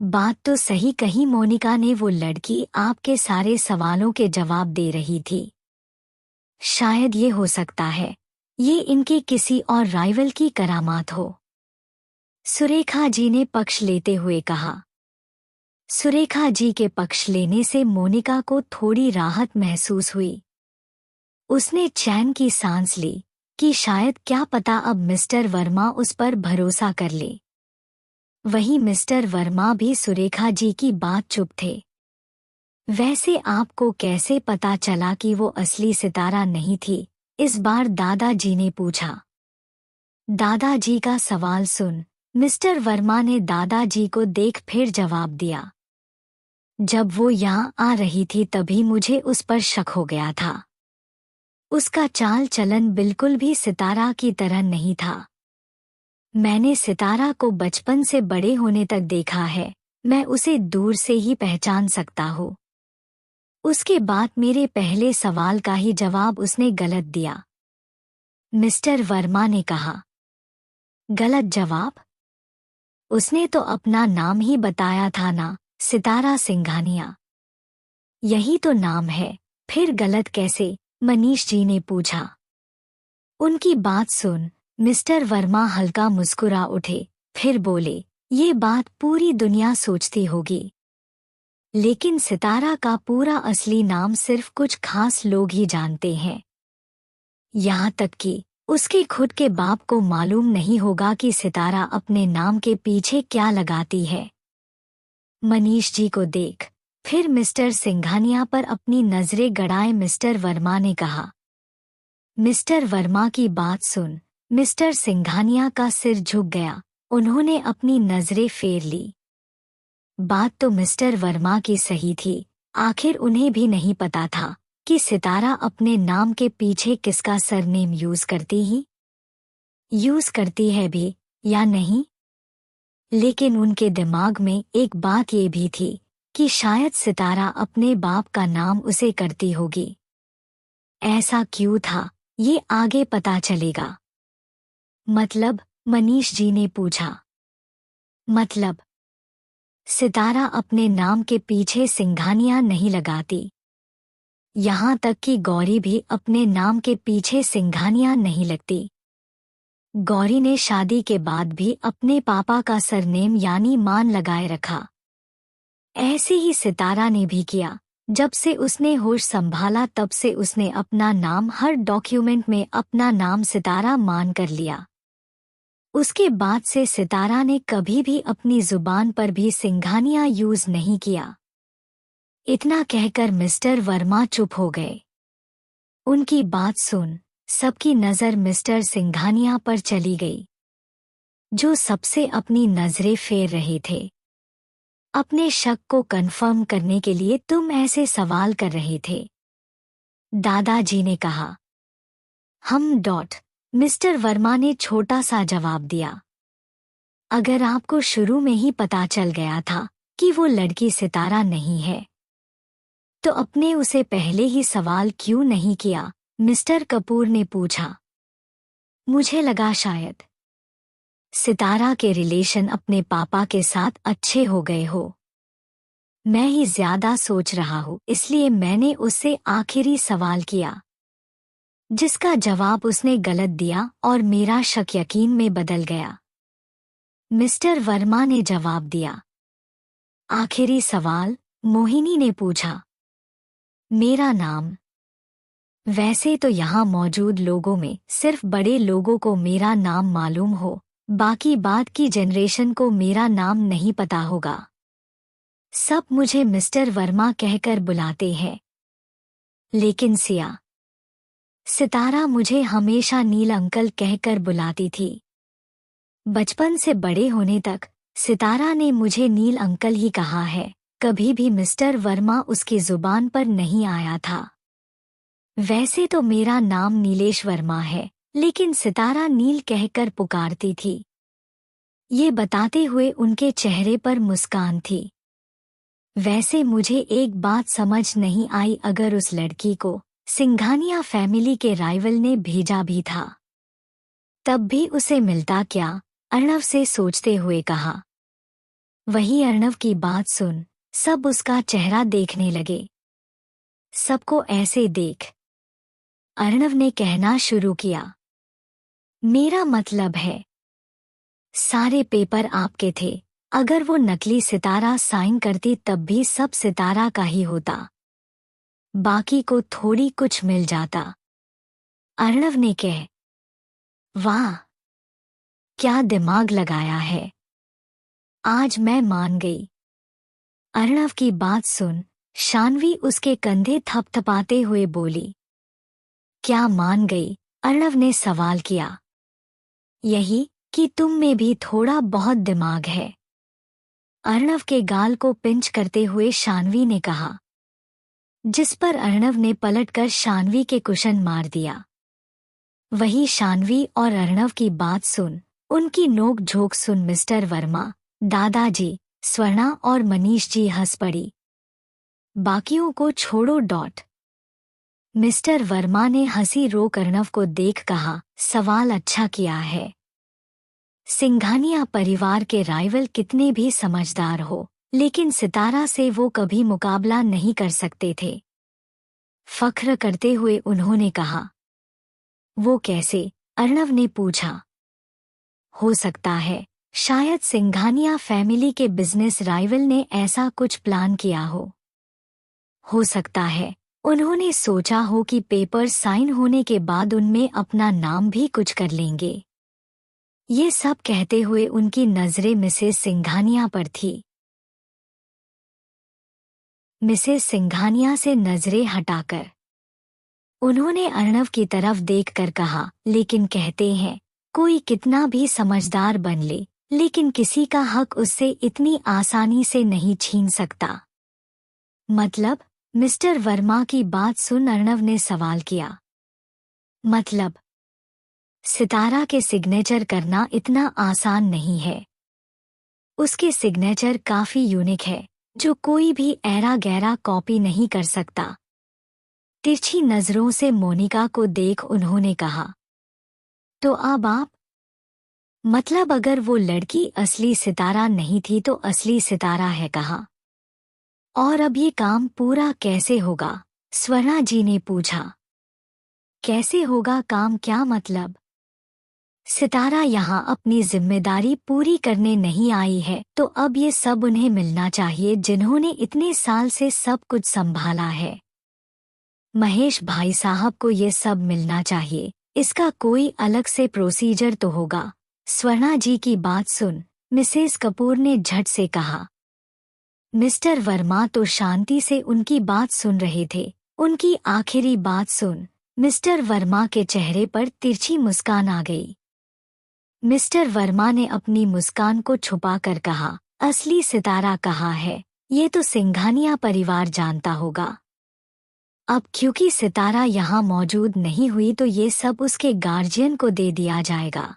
बात तो सही कही मोनिका ने। वो लड़की आपके सारे सवालों के जवाब दे रही थी। शायद ये हो सकता है ये इनकी किसी और राइवल की करामात हो। सुरेखा जी ने पक्ष लेते हुए कहा। सुरेखा जी के पक्ष लेने से मोनिका को थोड़ी राहत महसूस हुई। उसने चैन की सांस ली कि शायद क्या पता अब मिस्टर वर्मा उस पर भरोसा कर ले। वहीं मिस्टर वर्मा भी सुरेखा जी की बात चुप थे। वैसे आपको कैसे पता चला कि वो असली सितारा नहीं थी? इस बार दादाजी ने पूछा। दादाजी का सवाल सुन मिस्टर वर्मा ने दादाजी को देख फिर जवाब दिया। जब वो यहाँ आ रही थी तभी मुझे उस पर शक हो गया था। उसका चाल चलन बिल्कुल भी सितारा की तरह नहीं था। मैंने सितारा को बचपन से बड़े होने तक देखा है। मैं उसे दूर से ही पहचान सकता हूँ। उसके बाद मेरे पहले सवाल का ही जवाब उसने गलत दिया। मिस्टर वर्मा ने कहा। गलत जवाब? उसने तो अपना नाम ही बताया था ना, सितारा सिंघानिया। यही तो नाम है, फिर गलत कैसे? मनीष जी ने पूछा। उनकी बात सुन मिस्टर वर्मा हल्का मुस्कुरा उठे, फिर बोले, ये बात पूरी दुनिया सोचती होगी, लेकिन सितारा का पूरा असली नाम सिर्फ कुछ खास लोग ही जानते हैं। यहाँ तक कि उसके खुद के बाप को मालूम नहीं होगा कि सितारा अपने नाम के पीछे क्या लगाती है। मनीष जी को देख फिर मिस्टर सिंघानिया पर अपनी नजरें गड़ाए मिस्टर वर्मा ने कहा। मिस्टर वर्मा की बात सुन मिस्टर सिंघानिया का सिर झुक गया। उन्होंने अपनी नजरें फेर ली। बात तो मिस्टर वर्मा की सही थी। आखिर उन्हें भी नहीं पता था कि सितारा अपने नाम के पीछे किसका सरनेम यूज करती है भी या नहीं। लेकिन उनके दिमाग में एक बात ये भी थी कि शायद सितारा अपने बाप का नाम उसे करती होगी। ऐसा क्यों था ये आगे पता चलेगा। मतलब? मनीष जी ने पूछा। मतलब सितारा अपने नाम के पीछे सिंघानिया नहीं लगाती। यहाँ तक कि गौरी भी अपने नाम के पीछे सिंघानिया नहीं लगती। गौरी ने शादी के बाद भी अपने पापा का सरनेम यानी मान लगाए रखा। ऐसे ही सितारा ने भी किया। जब से उसने होश संभाला तब से उसने अपना नाम हर डॉक्यूमेंट में अपना नाम सितारा मान कर लिया। उसके बाद से सितारा ने कभी भी अपनी जुबान पर भी सिंघानिया यूज नहीं किया। इतना कहकर मिस्टर वर्मा चुप हो गए। उनकी बात सुन सबकी नज़र मिस्टर सिंघानिया पर चली गई, जो सबसे अपनी नजरें फेर रहे थे। अपने शक को कंफर्म करने के लिए तुम ऐसे सवाल कर रहे थे? दादाजी ने कहा। हम डॉट। मिस्टर वर्मा ने छोटा सा जवाब दिया। अगर आपको शुरू में ही पता चल गया था कि वो लड़की सितारा नहीं है, तो अपने उसे पहले ही सवाल क्यों नहीं किया? मिस्टर कपूर ने पूछा। मुझे लगा शायद सितारा के रिलेशन अपने पापा के साथ अच्छे हो गए हो। मैं ही ज्यादा सोच रहा हूँ, इसलिए मैंने उससे आखिरी सवाल किया, जिसका जवाब उसने गलत दिया और मेरा शक यकीन में बदल गया। मिस्टर वर्मा ने जवाब दिया। आखिरी सवाल? मोहिनी ने पूछा। मेरा नाम। वैसे तो यहाँ मौजूद लोगों में सिर्फ बड़े लोगों को मेरा नाम मालूम हो, बाकी बाद की जनरेशन को मेरा नाम नहीं पता होगा। सब मुझे मिस्टर वर्मा कहकर बुलाते हैं, लेकिन सितारा मुझे हमेशा नील अंकल कहकर बुलाती थी। बचपन से बड़े होने तक सितारा ने मुझे नील अंकल ही कहा है। कभी भी मिस्टर वर्मा उसकी जुबान पर नहीं आया था। वैसे तो मेरा नाम नीलेश वर्मा है, लेकिन सितारा नील कहकर पुकारती थी। ये बताते हुए उनके चेहरे पर मुस्कान थी। वैसे मुझे एक बात समझ नहीं आई, अगर उस लड़की को सिंघानिया फैमिली के राइवल ने भेजा भी था, तब भी उसे मिलता क्या? अर्णव से सोचते हुए कहा। वही अर्णव की बात सुन सब उसका चेहरा देखने लगे। सबको ऐसे देख अर्णव ने कहना शुरू किया। मेरा मतलब है, सारे पेपर आपके थे। अगर वो नकली सितारा साइन करती तब भी सब सितारा का ही होता, बाकी को थोड़ी कुछ मिल जाता। अर्णव ने कह। वाह, क्या दिमाग लगाया है। आज मैं मान गई। अर्णव की बात सुन शान्वी उसके कंधे थपथपाते हुए बोली। क्या मान गई? अर्णव ने सवाल किया। यही कि तुम में भी थोड़ा बहुत दिमाग है। अर्णव के गाल को पिंच करते हुए शान्वी ने कहा, जिस पर अर्णव ने पलटकर शान्वी के कुशन मार दिया। वही शान्वी और अर्णव की बात सुन, उनकी नोक झोंक सुन मिस्टर वर्मा, दादाजी, स्वर्णा और मनीष जी हंस पड़ी। बाकियों को छोड़ो। मिस्टर वर्मा ने हंसी रोक अर्णव को देख कहा, सवाल अच्छा किया है। सिंघानिया परिवार के राइवल कितने भी समझदार हो, लेकिन सितारा से वो कभी मुकाबला नहीं कर सकते थे। फख्र करते हुए उन्होंने कहा। वो कैसे? अर्णव ने पूछा। हो सकता है शायद सिंघानिया फैमिली के बिजनेस राइवल ने ऐसा कुछ प्लान किया हो सकता है उन्होंने सोचा हो कि पेपर साइन होने के बाद उनमें अपना नाम भी कुछ कर लेंगे। ये सब कहते हुए उनकी नजरें मिसेस सिंघानिया पर थी। मिसेस सिंघानिया से नजरें हटाकर उन्होंने अर्णव की तरफ देखकर कहा, लेकिन कहते हैं कोई कितना भी समझदार बन ले, लेकिन किसी का हक उससे इतनी आसानी से नहीं छीन सकता। मतलब? मिस्टर वर्मा की बात सुन अर्णव ने सवाल किया। मतलब? सितारा के सिग्नेचर करना इतना आसान नहीं है। उसके सिग्नेचर काफी यूनिक है, जो कोई भी ऐरा गैरा कॉपी नहीं कर सकता। तिरछी नजरों से मोनिका को देख उन्होंने कहा। तो अब आप? मतलब अगर वो लड़की असली सितारा नहीं थी तो असली सितारा है कहाँ? और अब ये काम पूरा कैसे होगा? स्वर्णा जी ने पूछा। कैसे होगा काम? क्या मतलब? सितारा यहाँ अपनी जिम्मेदारी पूरी करने नहीं आई है, तो अब ये सब उन्हें मिलना चाहिए जिन्होंने इतने साल से सब कुछ संभाला है। महेश भाई साहब को ये सब मिलना चाहिए। इसका कोई अलग से प्रोसीजर तो होगा। स्वर्णा जी की बात सुन मिसेस कपूर ने झट से कहा। मिस्टर वर्मा तो शांति से उनकी बात सुन रहे थे। उनकी आखिरी बात सुन मिस्टर वर्मा के चेहरे पर तिरछी मुस्कान आ गई। मिस्टर वर्मा ने अपनी मुस्कान को छुपाकर कहा, असली सितारा कहाँ है? ये तो सिंघानिया परिवार जानता होगा। अब क्योंकि सितारा यहाँ मौजूद नहीं हुई तो ये सब उसके गार्जियन को दे दिया जाएगा।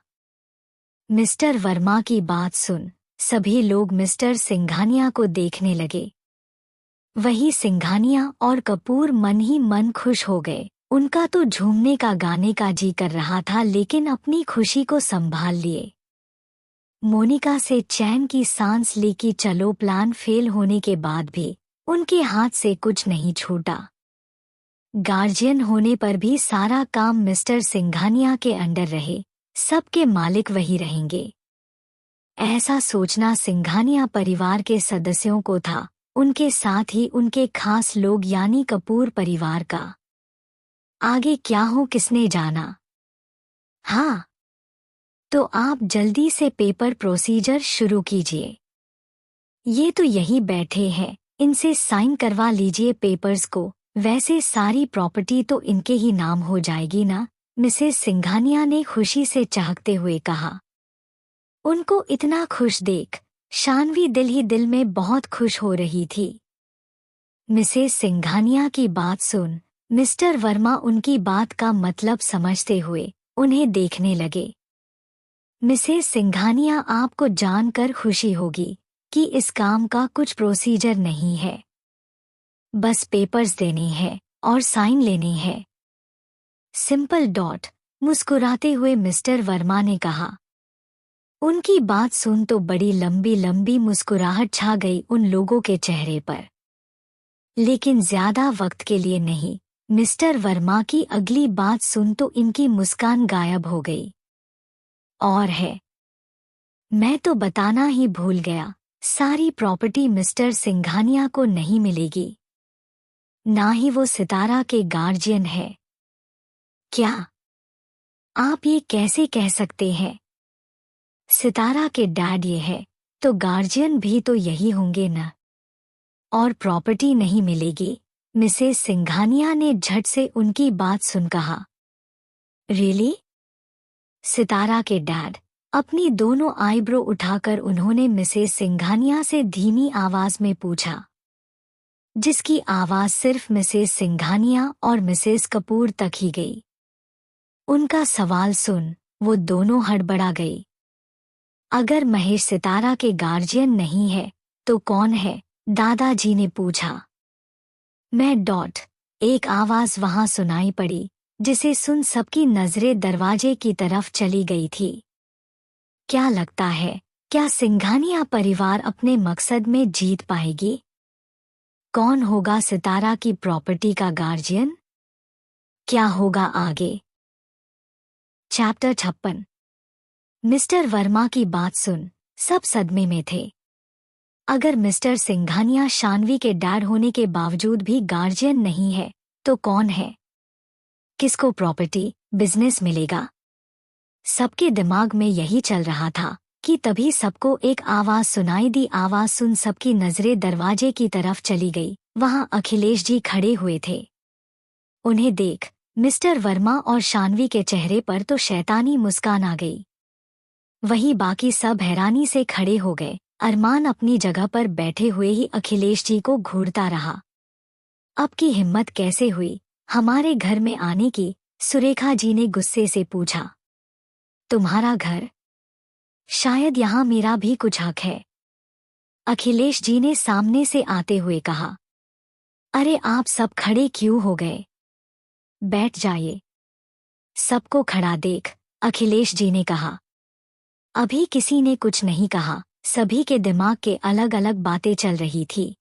मिस्टर वर्मा की बात सुन सभी लोग मिस्टर सिंघानिया को देखने लगे। वही सिंघानिया और कपूर मन ही मन खुश हो गए। उनका तो झूमने का गाने का जी कर रहा था, लेकिन अपनी खुशी को संभाल लिए। मोनिका से चैन की सांस ली कि चलो प्लान फेल होने के बाद भी उनके हाथ से कुछ नहीं छूटा। गार्जियन होने पर भी सारा काम मिस्टर सिंघानिया के अंडर रहे, सबके मालिक वही रहेंगे। ऐसा सोचना सिंघानिया परिवार के सदस्यों को था, उनके साथ ही उनके खास लोग यानी कपूर परिवार का। आगे क्या हो किसने जाना। हाँ, तो आप जल्दी से पेपर प्रोसीजर शुरू कीजिए। ये तो यही बैठे हैं, इनसे साइन करवा लीजिए पेपर्स को। वैसे सारी प्रॉपर्टी तो इनके ही नाम हो जाएगी ना, मिसेस सिंघानिया ने खुशी से चहकते हुए कहा। उनको इतना खुश देख शानवी दिल ही दिल में बहुत खुश हो रही थी। मिसेस सिंघानिया की बात सुन मिस्टर वर्मा उनकी बात का मतलब समझते हुए उन्हें देखने लगे। मिसेस सिंघानिया, आपको जानकर खुशी होगी कि इस काम का कुछ प्रोसीजर नहीं है, बस पेपर्स देने हैं और साइन लेने हैं। Simple dot. मुस्कुराते हुए मिस्टर वर्मा ने कहा। उनकी बात सुन तो बड़ी लंबी लंबी मुस्कुराहट छा गई उन लोगों के चेहरे पर। लेकिन ज्यादा वक्त के लिए नहीं, मिस्टर वर्मा की अगली बात सुन तो इनकी मुस्कान गायब हो गई। और है, मैं तो बताना ही भूल गया, सारी प्रॉपर्टी मिस्टर सिंघानिया को नहीं मिलेगी, ना ही वो सितारा के गार्जियन है। क्या आप ये कैसे कह सकते हैं? सितारा के डैड ये है, तो गार्जियन भी तो यही होंगे न। और प्रॉपर्टी नहीं मिलेगी? मिसेस सिंघानिया ने झट से उनकी बात सुन कहा। रियली? सितारा के डैड? अपनी दोनों आईब्रो उठाकर उन्होंने मिसेस सिंघानिया से धीमी आवाज में पूछा, जिसकी आवाज सिर्फ मिसेस सिंघानिया और मिसेस कपूर तक ही गई। उनका सवाल सुन वो दोनों हड़बड़ा गई। अगर महेश सितारा के गार्जियन नहीं है तो कौन है? दादाजी ने पूछा। मैं डॉट। एक आवाज वहां सुनाई पड़ी, जिसे सुन सबकी नजरें दरवाजे की तरफ चली गई थी। क्या लगता है, क्या सिंघानिया परिवार अपने मकसद में जीत पाएगी? कौन होगा सितारा की प्रॉपर्टी का गार्जियन? क्या होगा आगे? चैप्टर 56। मिस्टर वर्मा की बात सुन सब सदमे में थे। अगर मिस्टर सिंघानिया शानवी के डैड होने के बावजूद भी गार्जियन नहीं है तो कौन है? किसको प्रॉपर्टी, बिजनेस मिलेगा? सबके दिमाग में यही चल रहा था कि तभी सबको एक आवाज सुनाई दी। आवाज सुन सबकी नजरें दरवाजे की तरफ चली गई। वहां अखिलेश जी खड़े हुए थे। उन्हें देख मिस्टर वर्मा और शानवी के चेहरे पर तो शैतानी मुस्कान आ गई। वहीं बाकी सब हैरानी से खड़े हो गए। अरमान अपनी जगह पर बैठे हुए ही अखिलेश जी को घूरता रहा। अब की हिम्मत कैसे हुई हमारे घर में आने की? सुरेखा जी ने गुस्से से पूछा। तुम्हारा घर? शायद यहाँ मेरा भी कुछ हक है, अखिलेश जी ने सामने से आते हुए कहा। अरे आप सब खड़े क्यों हो गए? बैठ जाइए। सबको खड़ा देख, अखिलेश जी ने कहा। अभी किसी ने कुछ नहीं कहा, सभी के दिमाग के अलग अलग बातें चल रही थी,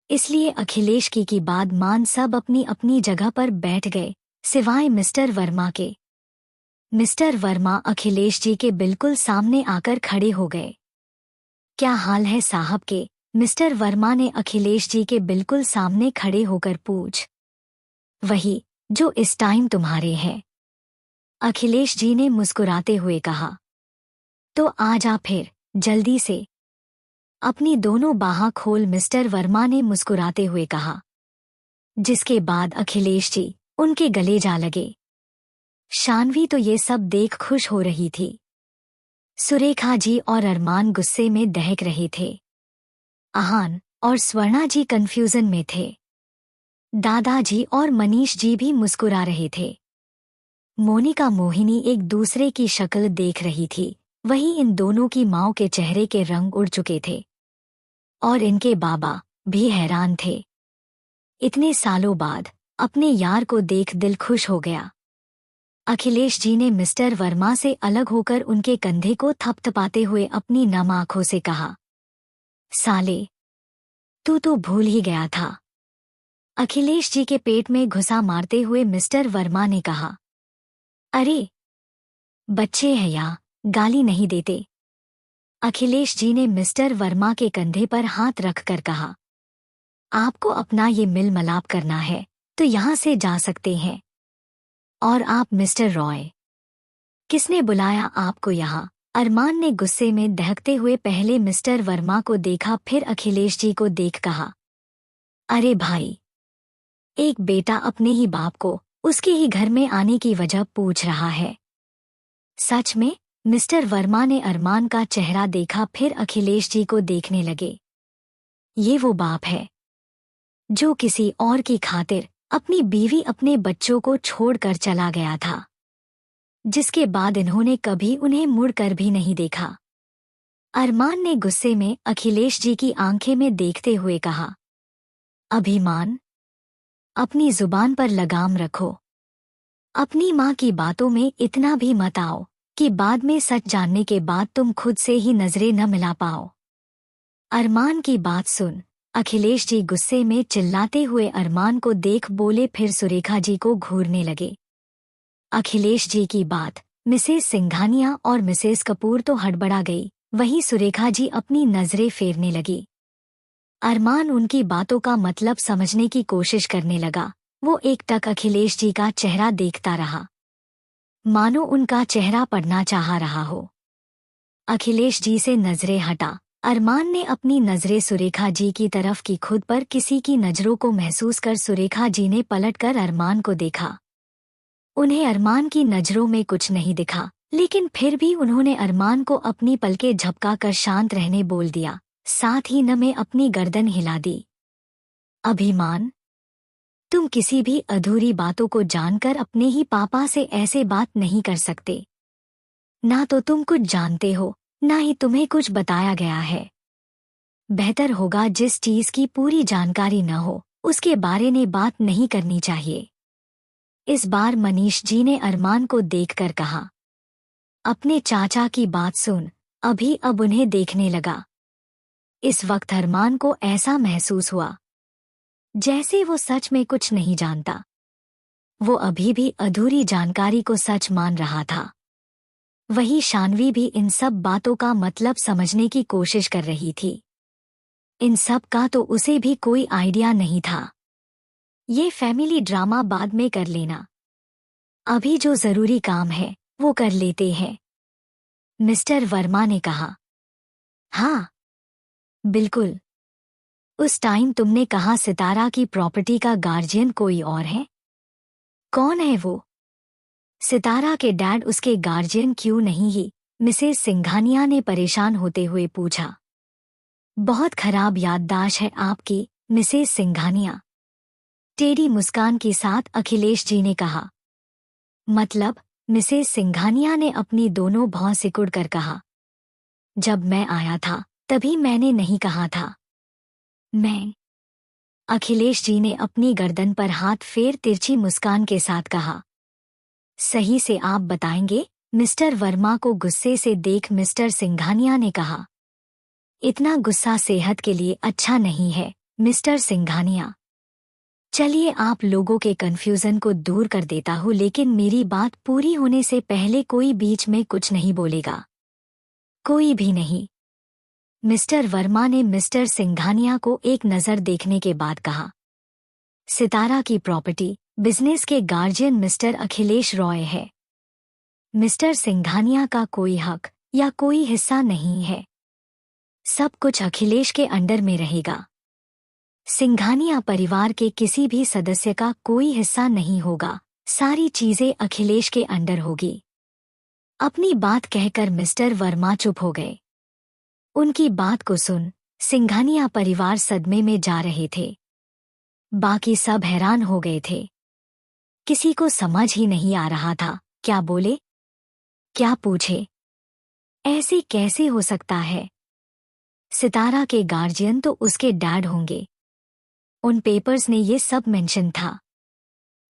इसलिए अखिलेश की बात मान सब अपनी अपनी जगह पर बैठ गए, सिवाय मिस्टर वर्मा के। मिस्टर वर्मा अखिलेश जी के बिल्कुल सामने आकर खड़े हो गए। क्या हाल है साहब के? मिस्टर वर्मा ने अखिलेश जी के बिल्कुल सामने खड़े होकर पूछ। वही जो इस टाइम तुम्हारे हैं, अखिलेश जी ने मुस्कुराते हुए कहा। तो आ जा फिर जल्दी से। अपनी दोनों बाहें खोल, मिस्टर वर्मा ने मुस्कुराते हुए कहा। जिसके बाद अखिलेश जी उनके गले जा लगे। शानवी तो ये सब देख खुश हो रही थी। सुरेखा जी और अरमान गुस्से में दहक रहे थे। आहान और स्वर्णा जी कंफ्यूजन में थे। दादाजी और मनीष जी भी मुस्कुरा रहे थे। मोनिका मोहिनी एक दूसरे की शक्ल देख रही थी। वहीं इन दोनों की माँ के चेहरे के रंग उड़ चुके थे और इनके बाबा भी हैरान थे। इतने सालों बाद अपने यार को देख दिल खुश हो गया। अखिलेश जी ने मिस्टर वर्मा से अलग होकर उनके कंधे को थपथपाते हुए अपनी नम आंखों से कहा, साले, तू तो भूल ही गया था। अखिलेश जी के पेट में घुसा मारते हुए मिस्टर वर्मा ने कहा, अरे बच्चे हैं या गाली नहीं देते। अखिलेश जी ने मिस्टर वर्मा के कंधे पर हाथ रखकर कहा, आपको अपना ये मिल मलाप करना है तो यहाँ से जा सकते हैं। और आप मिस्टर रॉय, किसने बुलाया आपको यहाँ? अरमान ने गुस्से में दहकते हुए पहले मिस्टर वर्मा को देखा, फिर अखिलेश जी को देख कहा, अरे भाई, एक बेटा अपने ही बाप को उसके ही घर में आने की वजह पूछ रहा है। सच में? मिस्टर वर्मा ने अरमान का चेहरा देखा, फिर अखिलेश जी को देखने लगे। ये वो बाप है जो किसी और की खातिर अपनी बीवी अपने बच्चों को छोड़कर चला गया था, जिसके बाद इन्होंने कभी उन्हें मुड़कर भी नहीं देखा। अरमान ने गुस्से में अखिलेश जी की आंखें में देखते हुए कहा, अभिमान, अपनी जुबान पर लगाम रखो। अपनी माँ की बातों में इतना भी मत आओ कि बाद में सच जानने के बाद तुम खुद से ही नजरें न मिला पाओ। अरमान की बात सुन अखिलेश जी गुस्से में चिल्लाते हुए अरमान को देख बोले, फिर सुरेखा जी को घूरने लगे। अखिलेश जी की बात मिसेस सिंघानिया और मिसेस कपूर तो हड़बड़ा गई, वहीं सुरेखा जी अपनी नजरें फेरने लगी। अरमान उनकी बातों का मतलब समझने की कोशिश करने लगा। वो एकटक अखिलेश जी का चेहरा देखता रहा, मानो उनका चेहरा पढ़ना चाह रहा हो। अखिलेश जी से नजरें हटा अरमान ने अपनी नजरें सुरेखा जी की तरफ की। खुद पर किसी की नजरों को महसूस कर सुरेखा जी ने पलटकर अरमान को देखा। उन्हें अरमान की नजरों में कुछ नहीं दिखा, लेकिन फिर भी उन्होंने अरमान को अपनी पलकें झपकाकर शांत रहने बोल दिया, साथ ही न में अपनी गर्दन हिला दी। अभिमान, तुम किसी भी अधूरी बातों को जानकर अपने ही पापा से ऐसे बात नहीं कर सकते। ना तो तुम कुछ जानते हो, ना ही तुम्हें कुछ बताया गया है। बेहतर होगा जिस चीज की पूरी जानकारी न हो उसके बारे में बात नहीं करनी चाहिए। इस बार मनीष जी ने अरमान को देखकर कहा, अपने चाचा की बात सुन। अभी अब उन्हें देखने लगा। इस वक्त अरमान को ऐसा महसूस हुआ जैसे वो सच में कुछ नहीं जानता। वो अभी भी अधूरी जानकारी को सच मान रहा था। वही शानवी भी इन सब बातों का मतलब समझने की कोशिश कर रही थी। इन सब का तो उसे भी कोई आइडिया नहीं था। ये फैमिली ड्रामा बाद में कर लेना, अभी जो जरूरी काम है वो कर लेते हैं, मिस्टर वर्मा ने कहा। हाँ बिल्कुल। उस टाइम तुमने कहा सितारा की प्रॉपर्टी का गार्जियन कोई और है। कौन है वो? सितारा के डैड उसके गार्जियन क्यों नहीं ही? मिसेस सिंघानिया ने परेशान होते हुए पूछा। बहुत खराब याददाश्त है आपकी, मिसेस सिंघानिया, टेढ़ी मुस्कान के साथ अखिलेश जी ने कहा। मतलब? मिसेस सिंघानिया ने अपनी दोनों भौं सिकुड़ कर कहा। जब मैं आया था तभी मैंने नहीं कहा था। मैं? अखिलेश जी ने अपनी गर्दन पर हाथ फेर तिरछी मुस्कान के साथ कहा। सही से आप बताएंगे? मिस्टर वर्मा को गुस्से से देख मिस्टर सिंघानिया ने कहा। इतना गुस्सा सेहत के लिए अच्छा नहीं है, मिस्टर सिंघानिया। चलिए आप लोगों के कंफ्यूजन को दूर कर देता हूँ, लेकिन मेरी बात पूरी होने से पहले कोई बीच में कुछ नहीं बोलेगा। कोई भी नहीं। मिस्टर वर्मा ने मिस्टर सिंघानिया को एक नज़र देखने के बाद कहा। सितारा की प्रॉपर्टी बिजनेस के गार्जियन मिस्टर अखिलेश रॉय है। मिस्टर सिंघानिया का कोई हक या कोई हिस्सा नहीं है। सब कुछ अखिलेश के अंडर में रहेगा। सिंघानिया परिवार के किसी भी सदस्य का कोई हिस्सा नहीं होगा। सारी चीजें अखिलेश के अंडर होगी। अपनी बात कहकर मिस्टर वर्मा चुप हो गए। उनकी बात को सुन सिंघानिया परिवार सदमे में जा रहे थे। बाकी सब हैरान हो गए थे। किसी को समझ ही नहीं आ रहा था क्या बोले, क्या पूछे। ऐसे कैसे हो सकता है? सितारा के गार्जियन तो उसके डैड होंगे। उन पेपर्स ने ये सब मेंशन था।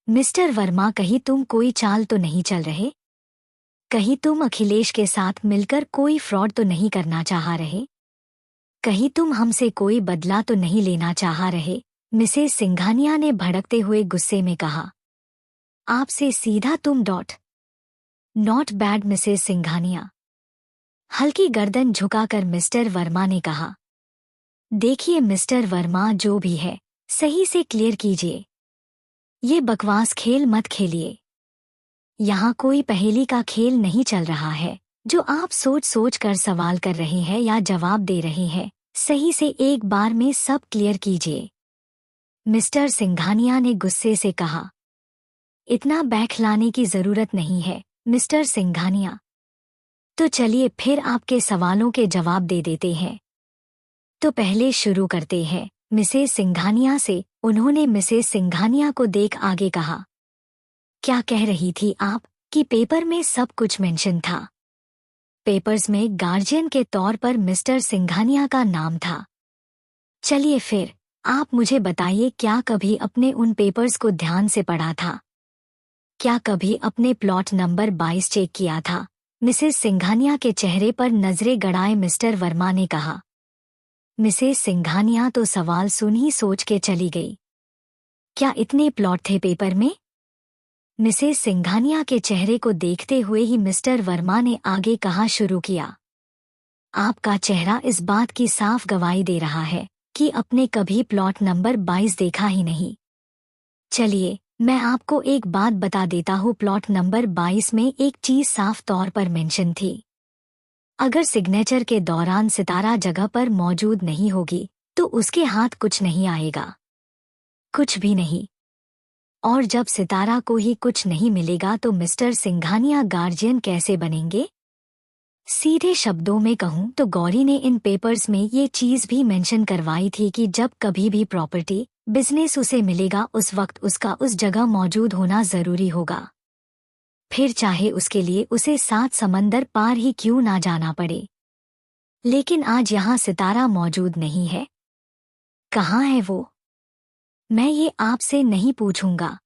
मिस्टर वर्मा, कहीं तुम कोई चाल तो नहीं चल रहे? कहीं तुम अखिलेश के साथ मिलकर कोई फ्रॉड तो नहीं करना चाह रहे? कहीं तुम हमसे कोई बदला तो नहीं लेना चाह रहे? मिसेस सिंघानिया ने भड़कते हुए गुस्से में कहा। आपसे सीधा तुम dot. Not bad Mrs Singhania. हल्की गर्दन झुकाकर मिस्टर वर्मा ने कहा। देखिए मिस्टर वर्मा, जो भी है सही से क्लियर कीजिए। ये बकवास खेल मत खेलिए। यहाँ कोई पहेली का खेल नहीं चल रहा है जो आप सोच सोच कर सवाल कर रहे हैं या जवाब दे रहे हैं। सही से एक बार में सब क्लियर कीजिए। मिस्टर सिंघानिया ने गुस्से से कहा। इतना बौखलाने की जरूरत नहीं है मिस्टर सिंघानिया। तो चलिए फिर आपके सवालों के जवाब दे देते हैं। तो पहले शुरू करते हैं मिसेस सिंघानिया से। उन्होंने मिसेस सिंघानिया को देख आगे कहा। क्या कह रही थी आप कि पेपर में सब कुछ मेंशन था? पेपर्स में गार्जियन के तौर पर मिस्टर सिंघानिया का नाम था। चलिए फिर आप मुझे बताइए, क्या कभी अपने उन पेपर्स को ध्यान से पढ़ा था? क्या कभी अपने प्लॉट नंबर 22 चेक किया था? मिसेस सिंघानिया के चेहरे पर नजरें गड़ाए मिस्टर वर्मा ने कहा। मिसेस सिंघानिया तो सवाल सुन ही सोच के चली गई। क्या इतने प्लॉट थे पेपर में? मिसेस सिंघानिया के चेहरे को देखते हुए ही मिस्टर वर्मा ने आगे कहा शुरू किया। आपका चेहरा इस बात की साफ गवाही दे रहा है कि आपने कभी प्लॉट नंबर 22 देखा ही नहीं। चलिए मैं आपको एक बात बता देता हूँ। प्लॉट नंबर 22 में एक चीज साफ तौर पर मेंशन थी। अगर सिग्नेचर के दौरान सितारा जगह पर मौजूद नहीं होगी तो उसके हाथ कुछ नहीं आएगा, कुछ भी नहीं। और जब सितारा को ही कुछ नहीं मिलेगा तो मिस्टर सिंघानिया गार्जियन कैसे बनेंगे? सीधे शब्दों में कहूँ तो गौरी ने इन पेपर्स में ये चीज भी मेंशन करवाई थी कि जब कभी भी प्रॉपर्टी बिजनेस उसे मिलेगा उस वक्त उसका उस जगह मौजूद होना जरूरी होगा, फिर चाहे उसके लिए उसे 7 समंदर पार ही क्यों ना जाना पड़े। लेकिन आज यहाँ सितारा मौजूद नहीं है। कहाँ है वो? मैं ये आपसे नहीं पूछूंगा।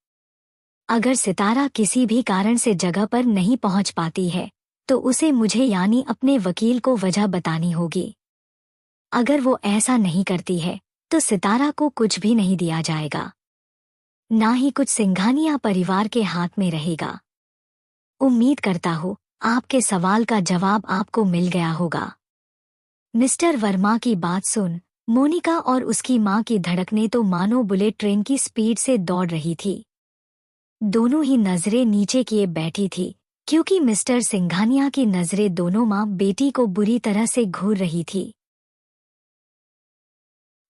अगर सितारा किसी भी कारण से जगह पर नहीं पहुंच पाती है तो उसे मुझे यानी अपने वकील को वजह बतानी होगी। अगर वो ऐसा नहीं करती है तो सितारा को कुछ भी नहीं दिया जाएगा, ना ही कुछ सिंघानिया परिवार के हाथ में रहेगा। उम्मीद करता हूँ आपके सवाल का जवाब आपको मिल गया होगा। मिस्टर वर्मा की बात सुन मोनिका और उसकी माँ की धड़कनें तो मानो बुलेट ट्रेन की स्पीड से दौड़ रही थी। दोनों ही नजरें नीचे किए बैठी थी क्योंकि मिस्टर सिंघानिया की नजरें दोनों माँ बेटी को बुरी तरह से घूर रही थी।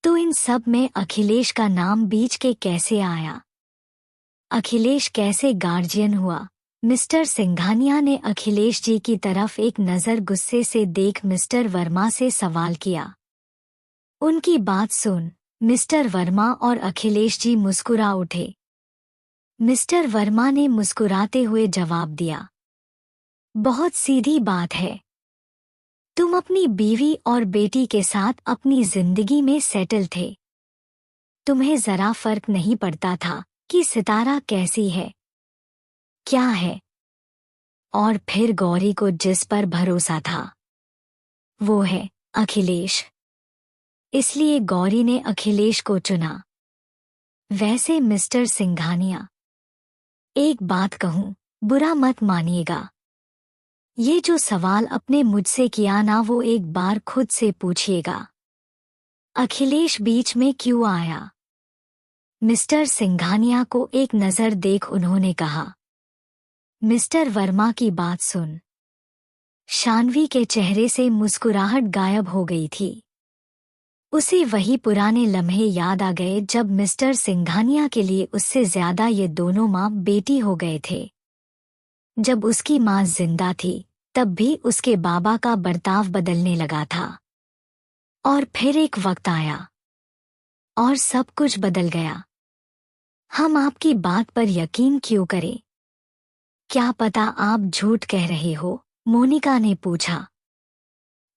तो इन सब में अखिलेश का नाम बीच के कैसे आया? अखिलेश कैसे गार्जियन हुआ? मिस्टर सिंघानिया ने अखिलेश जी की तरफ एक नज़र गुस्से से देख मिस्टर वर्मा से सवाल किया। उनकी बात सुन मिस्टर वर्मा और अखिलेश जी मुस्कुरा उठे। मिस्टर वर्मा ने मुस्कुराते हुए जवाब दिया, बहुत सीधी बात है। तुम अपनी बीवी और बेटी के साथ अपनी जिंदगी में सेटल थे। तुम्हें जरा फर्क नहीं पड़ता था कि सितारा कैसी है, क्या है। और फिर गौरी को जिस पर भरोसा था वो है अखिलेश। इसलिए गौरी ने अखिलेश को चुना। वैसे मिस्टर सिंघानिया, एक बात कहूं, बुरा मत मानिएगा। ये जो सवाल अपने मुझसे किया ना वो एक बार खुद से पूछिएगा। अखिलेश बीच में क्यों आया? मिस्टर सिंघानिया को एक नज़र देख उन्होंने कहा। मिस्टर वर्मा की बात सुन। शान्वी के चेहरे से मुस्कुराहट गायब हो गई थी। उसे वही पुराने लम्हे याद आ गए जब मिस्टर सिंघानिया के लिए उससे ज्यादा ये दोनों माँ बेटी हो गए थे। जब उसकी माँ जिंदा थी तब भी उसके बाबा का बर्ताव बदलने लगा था। और फिर एक वक्त आया और सब कुछ बदल गया। हम आपकी बात पर यकीन क्यों करें? क्या पता आप झूठ कह रहे हो? मोनिका ने पूछा।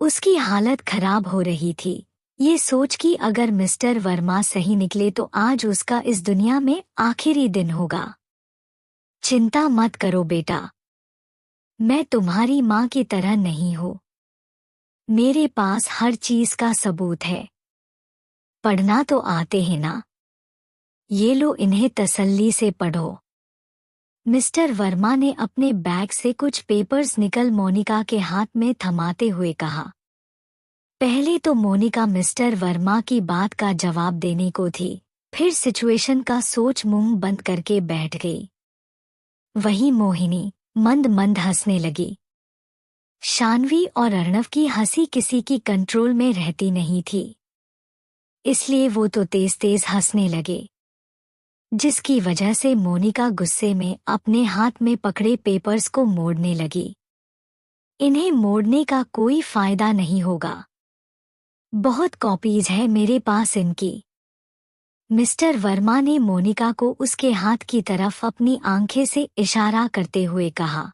उसकी हालत खराब हो रही थी। ये सोच कि अगर मिस्टर वर्मा सही निकले तो आज उसका इस दुनिया में आखिरी दिन होगा। चिंता मत करो बेटा, मैं तुम्हारी माँ की तरह नहीं हूँ। मेरे पास हर चीज का सबूत है। पढ़ना तो आते हैं ना? ये लो, इन्हें तसल्ली से पढ़ो। मिस्टर वर्मा ने अपने बैग से कुछ पेपर्स निकल मोनिका के हाथ में थमाते हुए कहा। पहले तो मोनिका मिस्टर वर्मा की बात का जवाब देने को थी, फिर सिचुएशन का सोच मुंह बंद करके बैठ गई। वहीं मोहिनी मंद मंद हंसने लगी। शान्वी और अर्णव की हंसी किसी की कंट्रोल में रहती नहीं थी, इसलिए वो तो तेज तेज हंसने लगे, जिसकी वजह से मोनिका गुस्से में अपने हाथ में पकड़े पेपर्स को मोड़ने लगी। इन्हें मोड़ने का कोई फायदा नहीं होगा, बहुत कॉपीज है मेरे पास इनकी। मिस्टर वर्मा ने मोनिका को उसके हाथ की तरफ अपनी आंखें से इशारा करते हुए कहा।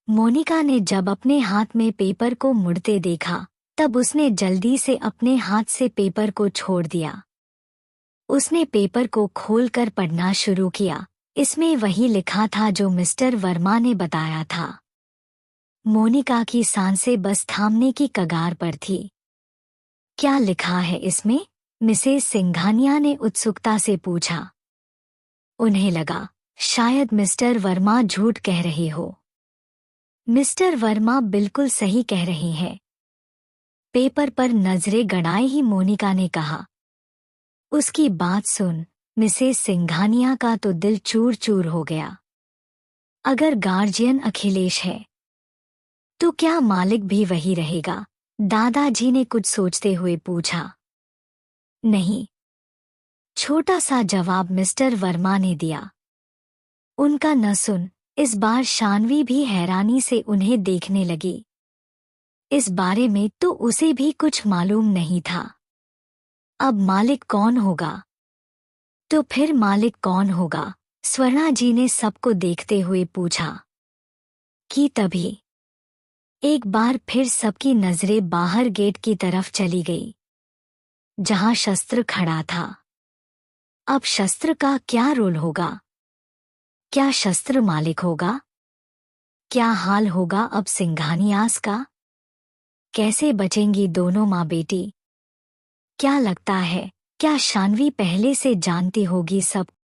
मोनिका ने जब अपने हाथ में पेपर को मुड़ते देखा, तब उसने जल्दी से अपने हाथ से पेपर को छोड़ दिया। उसने पेपर को खोलकर पढ़ना शुरू किया। इसमें वही लिखा था जो मिस्टर वर्मा ने बताया था। मोनिका की सांसें बस थामने की कगार पर थी। क्या लिखा है इसमें? मिसेस सिंघानिया ने उत्सुकता से पूछा। उन्हें लगा शायद मिस्टर वर्मा झूठ कह रहे हो। मिस्टर वर्मा बिल्कुल सही कह रहे हैं। पेपर पर नजरें गड़ाए ही मोनिका ने कहा। उसकी बात सुन मिसेस सिंघानिया का तो दिल चूर चूर हो गया। अगर गार्जियन अखिलेश है तो क्या मालिक भी वही रहेगा? दादाजी ने कुछ सोचते हुए पूछा। नहीं, छोटा सा जवाब मिस्टर वर्मा ने दिया। उनका न सुन। इस बार शान्वी भी हैरानी से उन्हें देखने लगी। इस बारे में तो उसे भी कुछ मालूम नहीं था। अब मालिक कौन होगा? तो फिर मालिक कौन होगा? स्वर्णा जी ने सबको देखते हुए पूछा। कि तभी एक बार फिर सबकी नजरें बाहर गेट की तरफ चली गई, जहां शस्त्र खड़ा था। अब शस्त्र का क्या रोल होगा? क्या शस्त्र मालिक होगा? क्या हाल होगा अब सिंघानियास का? कैसे बचेंगी दोनों माँ बेटी? क्या लगता है, क्या शान्वी पहले से जानती होगी सब